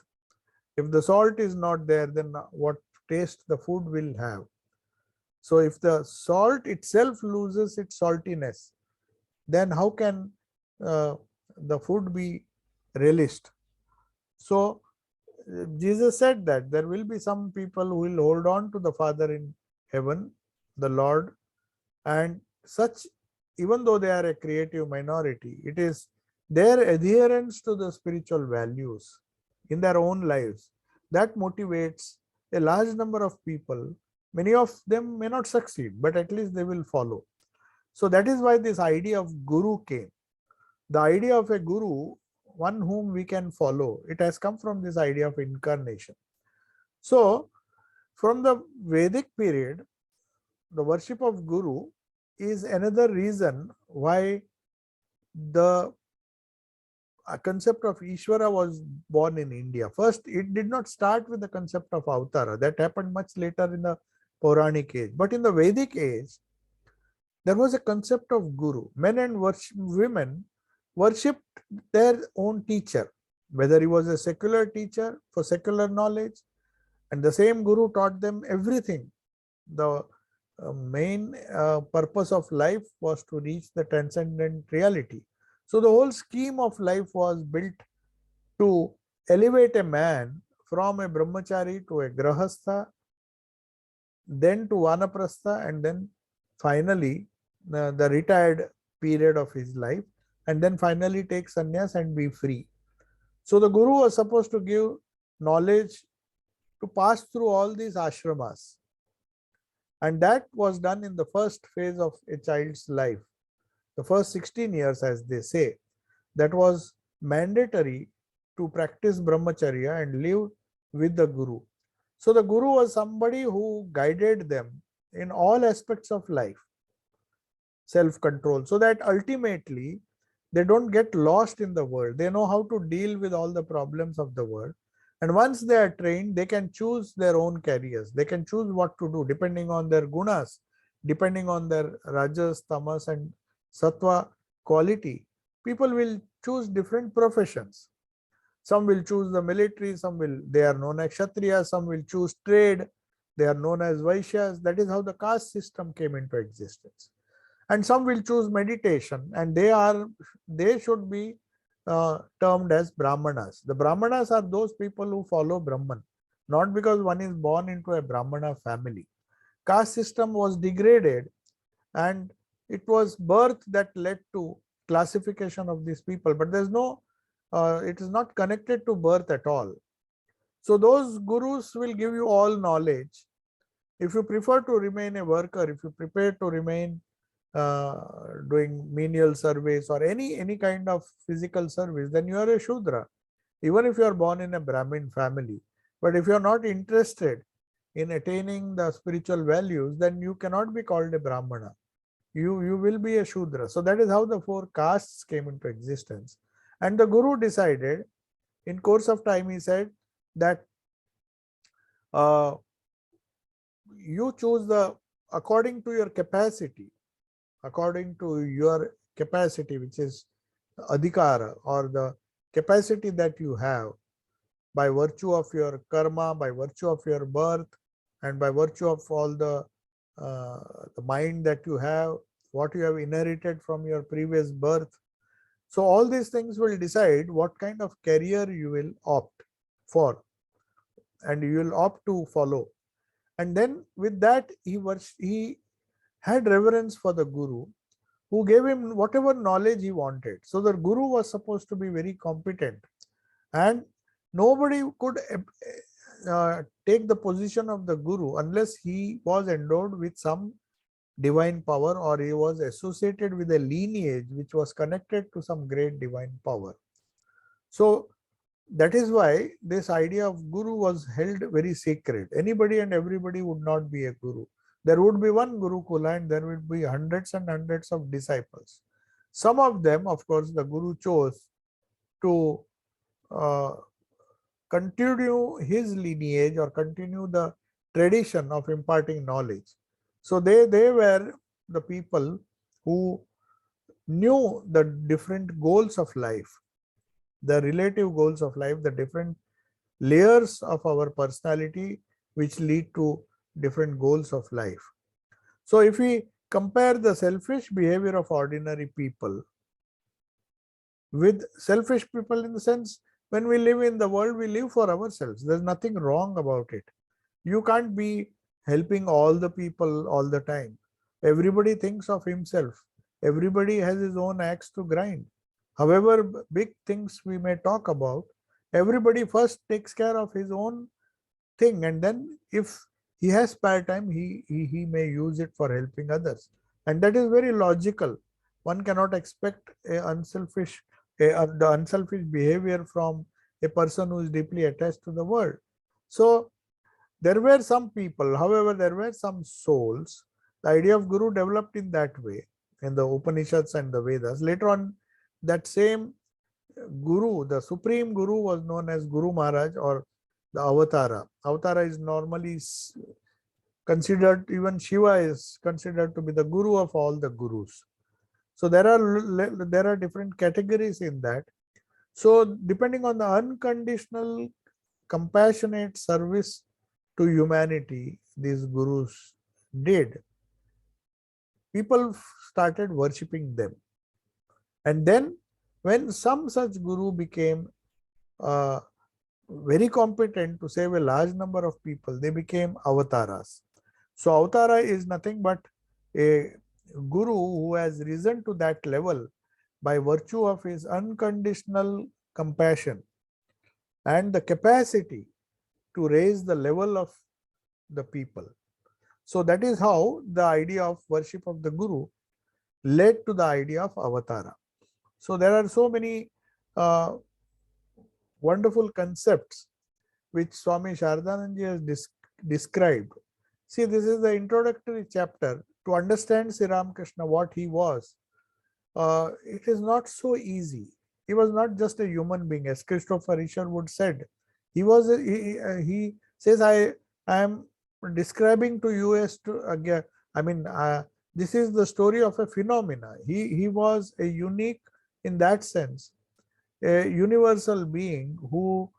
If the salt is not there, then what taste the food will have? So if the salt itself loses its saltiness, then how can the food be relished? So Jesus said that there will be some people who will hold on to the Father in heaven, the Lord, and such, even though they are a creative minority, it is their adherence to the spiritual values in their own lives that motivates a large number of people. Many of them may not succeed, but at least they will follow. So that is why this idea of guru came. The idea of a guru, one whom we can follow, it has come from this idea of incarnation. So from the Vedic period, the worship of guru is another reason why the concept of Ishvara was born in India. First, it did not start with the concept of Avatara. That happened much later in the Puranic age. But in the Vedic age, there was a concept of guru. Men and women worshipped their own teacher, whether he was a secular teacher for secular knowledge, and the same guru taught them everything. The main purpose of life was to reach the transcendent reality. So the whole scheme of life was built to elevate a man from a brahmachari to a grahastha, then to Vanaprastha, and then finally the retired period of his life, and then finally take sannyas and be free. So the Guru was supposed to give knowledge to pass through all these ashramas, and that was done in the first phase of a child's life, the first 16 years, as they say. That was mandatory to practice brahmacharya and live with the Guru. So the Guru was somebody who guided them in all aspects of life, self-control, so that ultimately they don't get lost in the world. They know how to deal with all the problems of the world. And once they are trained, they can choose their own careers. They can choose what to do depending on their gunas, depending on their rajas, tamas, and sattva quality. People will choose different professions. Some will choose the military, they are known as Kshatriyas, some will choose trade, they are known as Vaishyas. That is how the caste system came into existence. And some will choose meditation, and they should be termed as Brahmanas. The Brahmanas are those people who follow Brahman, not because one is born into a Brahmana family. Caste system was degraded, and it was birth that led to classification of these people, but there's no it is not connected to birth at all. So those gurus will give you all knowledge. If you prefer to remain a worker, if you prepare to remain doing menial service or any kind of physical service, then you are a Shudra, even if you are born in a Brahmin family. But if you are not interested in attaining the spiritual values, then you cannot be called a Brahmana. You will be a Shudra. So that is how the four castes came into existence. And the Guru decided, in course of time, he said that you choose according to your capacity, which is adhikara, or the capacity that you have by virtue of your karma, by virtue of your birth, and by virtue of all the mind that you have, what you have inherited from your previous birth. So all these things will decide what kind of career you will opt for, and you will opt to follow. And then with that, he had reverence for the Guru, who gave him whatever knowledge he wanted. So the Guru was supposed to be very competent, and nobody could take the position of the Guru unless he was endowed with some divine power, or he was associated with a lineage which was connected to some great divine power. So that is why this idea of Guru was held very sacred. Anybody and everybody would not be a Guru. There would be one Gurukula and there would be hundreds and hundreds of disciples. Some of them, of course, the Guru chose to continue his lineage or continue the tradition of imparting knowledge. So they were the people who knew the different goals of life, the relative goals of life, the different layers of our personality which lead to different goals of life. So if we compare the selfish behavior of ordinary people with selfish people, in the sense, when we live in the world, we live for ourselves. There's nothing wrong about it. You can't be helping all the people all the time. Everybody thinks of himself. Everybody has his own axe to grind. However big things we may talk about, everybody first takes care of his own thing, and then if he has spare time, he may use it for helping others. And that is very logical. One cannot expect the unselfish behavior from a person who is deeply attached to the world. So there were some people, however, there were some souls. The idea of Guru developed in that way in the Upanishads and the Vedas. Later on, that same Guru, the Supreme Guru, was known as Guru Maharaj or the Avatara. Avatara is normally considered, even Shiva is considered to be the Guru of all the Gurus. So there are different categories in that. So depending on the unconditional, compassionate service to humanity these Gurus did, people started worshipping them. And then when some such Guru became very competent to save a large number of people, they became avatars. So Avatara is nothing but a guru who has risen to that level by virtue of his unconditional compassion and the capacity to raise the level of the people. So that is how the idea of worship of the guru led to the idea of avatara. So there are so many uh, wonderful concepts which Swami Shardanand has described. See, this is the introductory chapter. To understand Sri Ramakrishna, what he was, it is not so easy. He was not just a human being, as Christopher Isherwood said. He was. He says, I am describing to you as to again. I mean, this is the story of a phenomena. He was a unique in that sense, a universal being who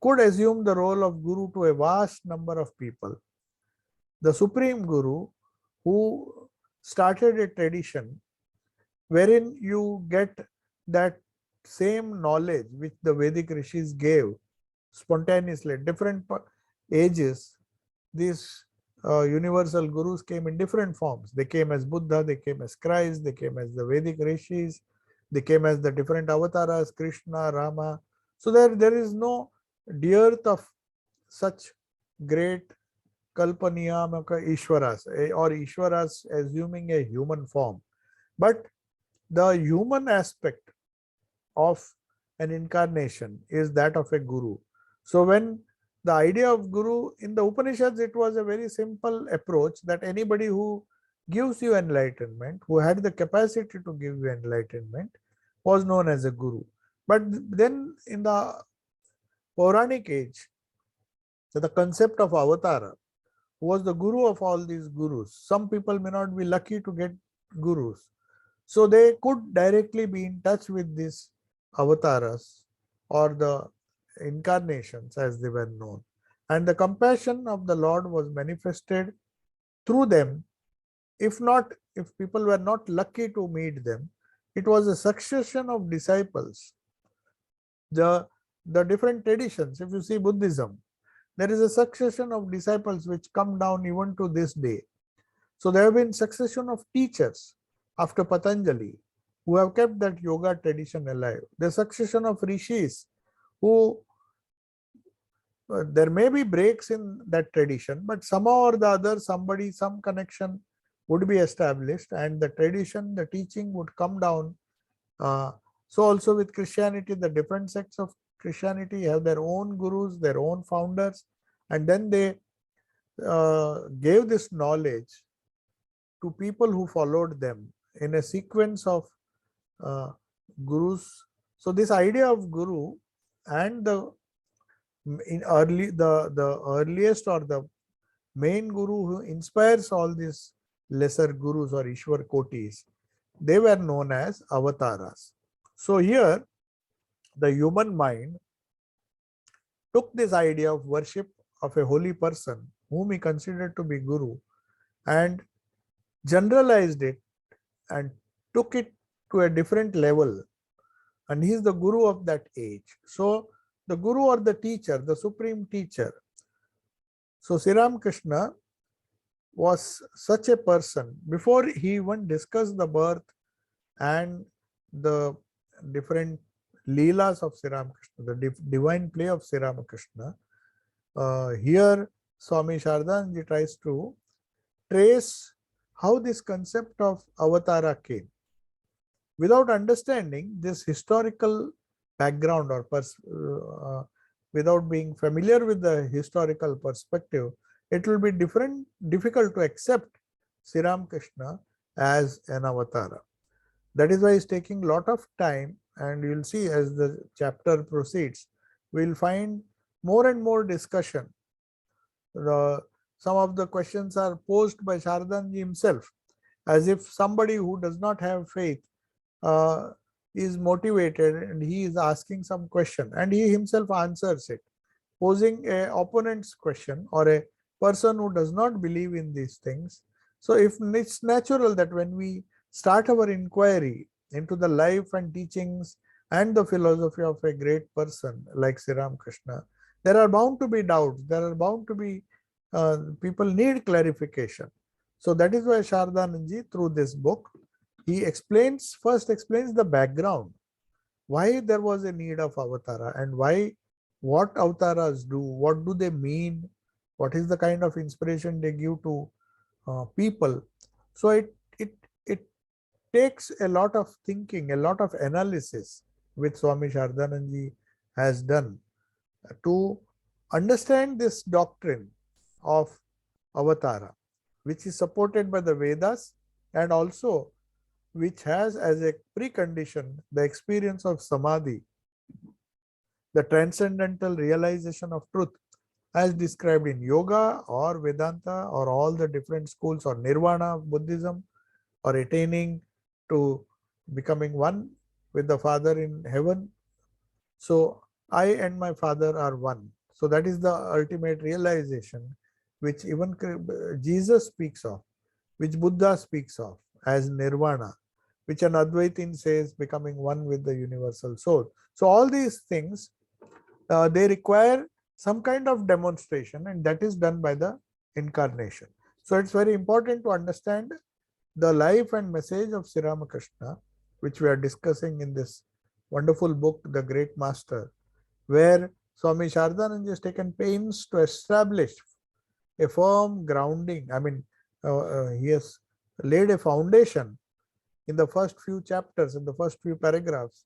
could assume the role of guru to a vast number of people. The supreme guru who started a tradition wherein you get that same knowledge which the Vedic rishis gave spontaneously at different ages. These universal gurus came in different forms. They came as Buddha, they came as Christ, they came as the Vedic rishis, they came as the different avatars, Krishna, Rama. So there is no dearth of such great kalpaniyamaka Ishwaras, or Ishwaras assuming a human form. But the human aspect of an incarnation is that of a guru. So when the idea of guru in the Upanishads, it was a very simple approach that anybody who gives you enlightenment, who had the capacity to give you enlightenment, was known as a guru. But then in the Puranic age, the concept of avatara, who was the guru of all these gurus. Some people may not be lucky to get gurus. So they could directly be in touch with these avatars or the incarnations as they were known. And the compassion of the Lord was manifested through them. If people were not lucky to meet them, it was a succession of disciples. The different traditions, if you see Buddhism, there is a succession of disciples which come down even to this day. So there have been succession of teachers after Patanjali who have kept that yoga tradition alive. The succession of rishis who there may be breaks in that tradition, but somehow or the other, some connection would be established and the tradition, the teaching would come down. So also with Christianity, the different sects of Christianity have their own gurus, their own founders, and then they gave this knowledge to people who followed them in a sequence of gurus. So this idea of guru and the earliest or the main guru who inspires all these lesser gurus or Ishwar Kotis, they were known as avatars. So here the human mind took this idea of worship of a holy person whom he considered to be guru and generalized it and took it to a different level, and he is the guru of that age. So the guru or the teacher, the supreme teacher. So Sri Ramakrishna was such a person. Before he even discussed the birth and the different leelas of Sri Ramakrishna, the divine play of Sri Ramakrishna, here Swami Shardanand tries to trace how this concept of avatara came. Without understanding this historical background or without being familiar with the historical perspective, it will be difficult to accept Sri Ramakrishna as an avatara. That is why it's taking a lot of time, and you'll see as the chapter proceeds, we'll find more and more discussion. Some of the questions are posed by Shardanji himself, as if somebody who does not have faith is motivated and he is asking some question and he himself answers it, posing a opponent's question or a person who does not believe in these things. So if it's natural that when we start our inquiry into the life and teachings and the philosophy of a great person like Sri Ramakrishna, there are bound to be doubts, there are bound to be people need clarification. So that is why Shardananji, through this book, he first explains the background, why there was a need of avatara and why, what avataras do, what do they mean, what is the kind of inspiration they give to people. So it takes a lot of thinking, a lot of analysis, which Swami Shardananji has done to understand this doctrine of avatara, which is supported by the Vedas and also which has as a precondition the experience of samadhi, the transcendental realization of truth, as described in yoga or Vedanta or all the different schools, or nirvana of Buddhism, or attaining to becoming one with the Father in heaven. So I and my Father are one. So that is the ultimate realization which even Jesus speaks of, which Buddha speaks of as nirvana, which an Advaitin says becoming one with the universal soul. So all these things, they require some kind of demonstration, and that is done by the incarnation. So it's very important to understand the life and message of Sri Ramakrishna, which we are discussing in this wonderful book, The Great Master, where Swami Shardanand has taken pains to establish a firm grounding. I mean, he has laid a foundation in the first few chapters, in the first few paragraphs,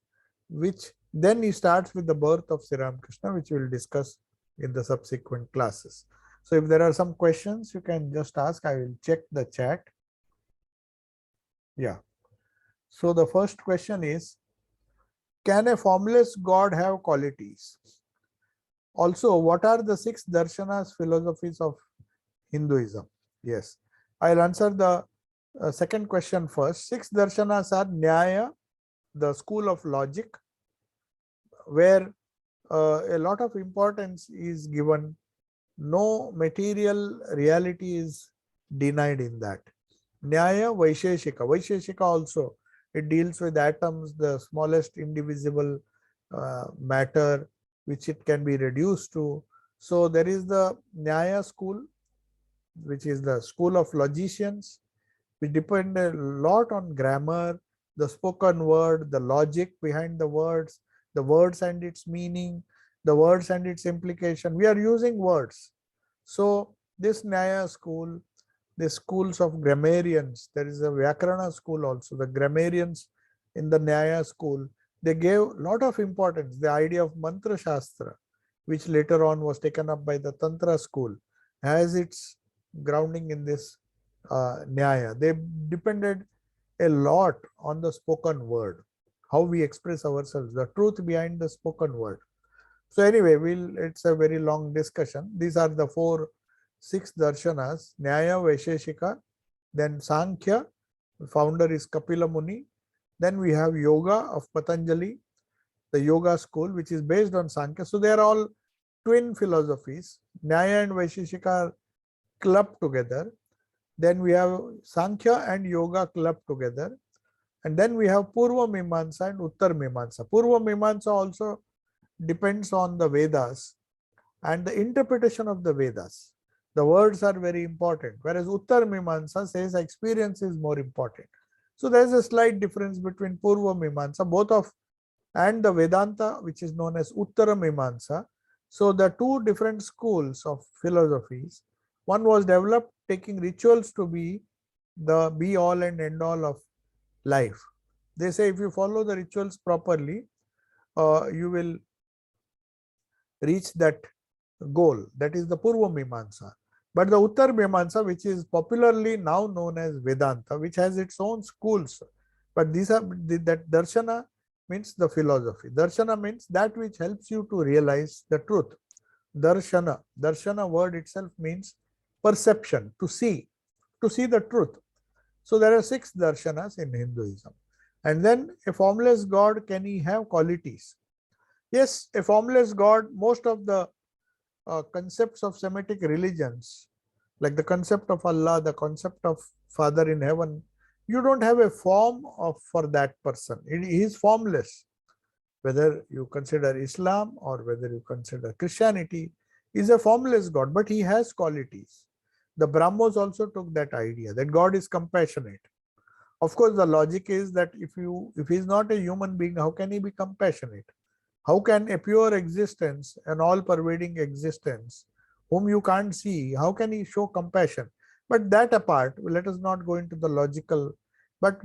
which then he starts with the birth of Sri Ramakrishna, which we will discuss in the subsequent classes. So if there are some questions, you can just ask. I will check the chat. Yeah. So the first question is, can a formless God have qualities? Also, what are the 6 darshanas, philosophies of Hinduism? Yes, I'll answer the second question first. 6 darshanas are Nyaya, the school of logic, where a lot of importance is given. No material reality is denied in that. Nyaya, Vaisheshika. Vaisheshika also, it deals with atoms, the smallest indivisible matter, which it can be reduced to. So there is the Nyaya school, which is the school of logicians, which depend a lot on grammar, the spoken word, the logic behind the words and its meaning, the words and its implication. We are using words. So this Nyaya school, the schools of grammarians, there is a Vyakarana school also. The grammarians in the Nyaya school, they gave a lot of importance, the idea of Mantra Shastra, which later on was taken up by the Tantra school, has its grounding in this Nyaya. They depended a lot on the spoken word, how we express ourselves, the truth behind the spoken word. So anyway, it's a very long discussion. These are the 6 darshanas: Nyaya, Vaisheshika, then Sankhya, the founder is Kapila Muni. Then we have Yoga of Patanjali, the yoga school, which is based on Sankhya. So they are all twin philosophies. Nyaya and Vaisheshika are clubbed together. Then we have Sankhya and Yoga clubbed together. And then we have Purva Mimamsa and Uttar Mimamsa. Purva Mimamsa also depends on the Vedas and the interpretation of the Vedas. The words are very important, whereas Uttar Mimamsa says experience is more important. So there is a slight difference between Purva Mimamsa, and the Vedanta, which is known as Uttara Mimamsa. So the two different schools of philosophies. One was developed taking rituals to be the be all and end all of life. They say if you follow the rituals properly, you will reach that goal. That is the Purva Mimamsa. But the Uttar Mimamsa, which is popularly now known as Vedanta, which has its own schools. But these are that darshana means the philosophy. Darshana means that which helps you to realize the truth. Darshana. Darshana word itself means perception, to see the truth. So there are 6 darshanas in Hinduism. And then a formless God, can he have qualities? Yes, a formless God, most of the concepts of Semitic religions, like the concept of Allah, the concept of Father in heaven, you don't have a form for that person. He is formless. Whether you consider Islam or whether you consider Christianity, is a formless God, but he has qualities. The Brahmos also took that idea that God is compassionate. Of course, the logic is that if he is not a human being, how can he be compassionate? How can a pure existence, an all-pervading existence, whom you can't see, how can he show compassion? But that apart, let us not go into the logical. But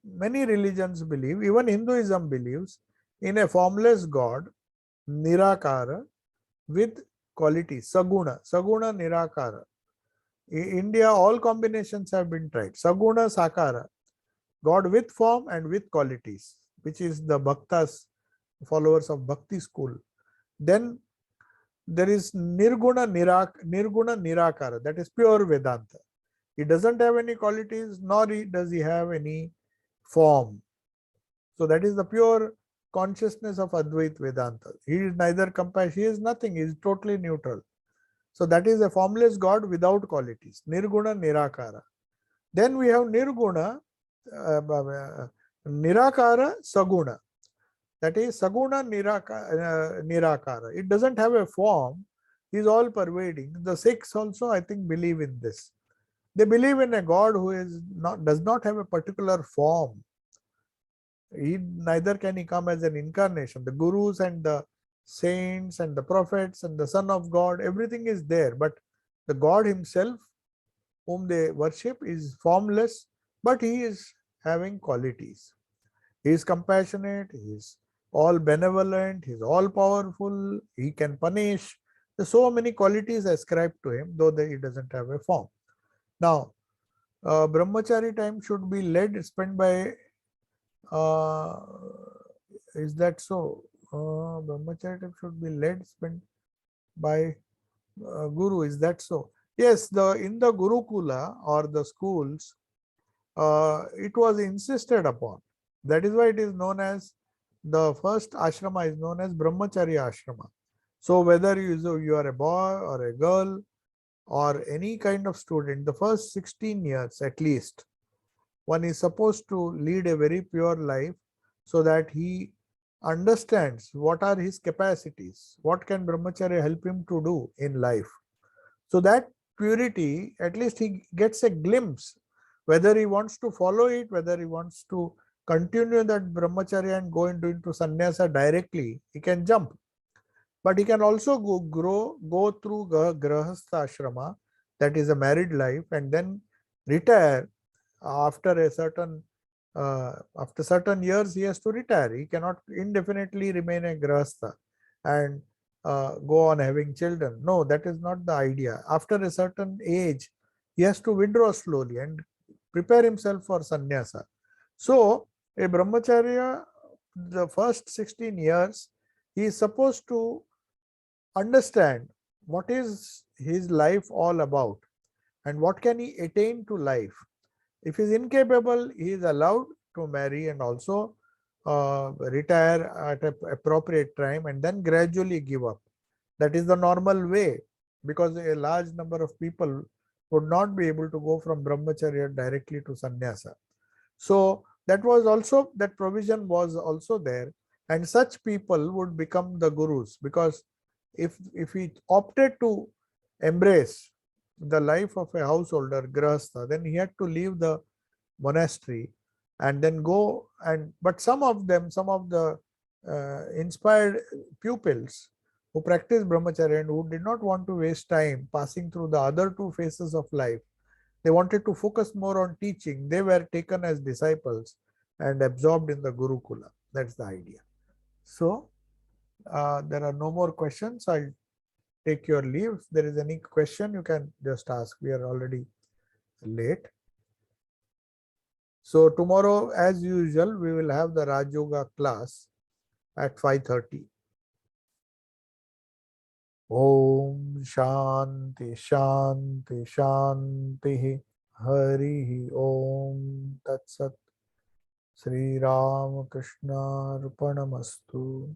many religions believe, even Hinduism believes, in a formless God, Nirakara, with qualities, Saguna, Saguna Nirakara. In India, all combinations have been tried. Saguna Sakara, God with form and with qualities, which is the Bhaktas, followers of Bhakti school. Then there is Nirguna Nirakara, that is pure Vedanta. He doesn't have any qualities, nor does he have any form. So that is the pure consciousness of Advait Vedanta. He is neither compassion, he is nothing, he is totally neutral. So that is a formless God without qualities, Nirguna Nirakara. Then we have Nirguna, Nirakara, Saguna. That is Saguna Nirakara. It doesn't have a form, he is all pervading. The Sikhs also, I think, believe in this. They believe in a God who does not have a particular form. Neither can he come as an incarnation. The gurus and the saints and the prophets and the Son of God, everything is there. But the God himself, whom they worship, is formless, but he is having qualities. He is compassionate, he is all benevolent, he is all powerful, he can punish. There's so many qualities ascribed to him, though he doesn't have a form. Now, brahmachari time should be spent by, is that so? Brahmachari time should be spent by guru, is that so? Yes, in the Gurukula or the schools, it was insisted upon. That is why it is known as, the first ashrama is known as Brahmacharya ashrama. So whether you are a boy or a girl or any kind of student, the first 16 years at least, one is supposed to lead a very pure life so that he understands what are his capacities, what can Brahmacharya help him to do in life. So that purity, at least he gets a glimpse, whether he wants to follow it, whether he wants to continue that brahmacharya and go into sannyasa directly, he can jump. But he can also go through grahastha ashrama, that is a married life, and then retire after a certain after certain years. He has to retire. He cannot indefinitely remain a grahastha and go on having children. No, that is not the idea. After a certain age, he has to withdraw slowly and prepare himself for sannyasa. So a brahmacharya, the first 16 years, he is supposed to understand what is his life all about and what can he attain to life. If he is incapable, he is allowed to marry and also retire at an appropriate time and then gradually give up. That is the normal way, because a large number of people would not be able to go from brahmacharya directly to sannyasa. So that provision was also there, and such people would become the gurus, because if he opted to embrace the life of a householder, grahastha, then he had to leave the monastery and then go but some of the inspired pupils who practiced brahmacharya and who did not want to waste time passing through the other two phases of life, they wanted to focus more on teaching, they were taken as disciples and absorbed in the Gurukula. That's the idea. So there are no more questions. I'll take your leave. If there is any question, you can just ask. We are already late. So tomorrow, as usual, we will have the Raj Yoga class at 5:30. Om Shanti Shanti Shanti Hari Om Tat Sat. Sri Ram Krishna Arpanamastu.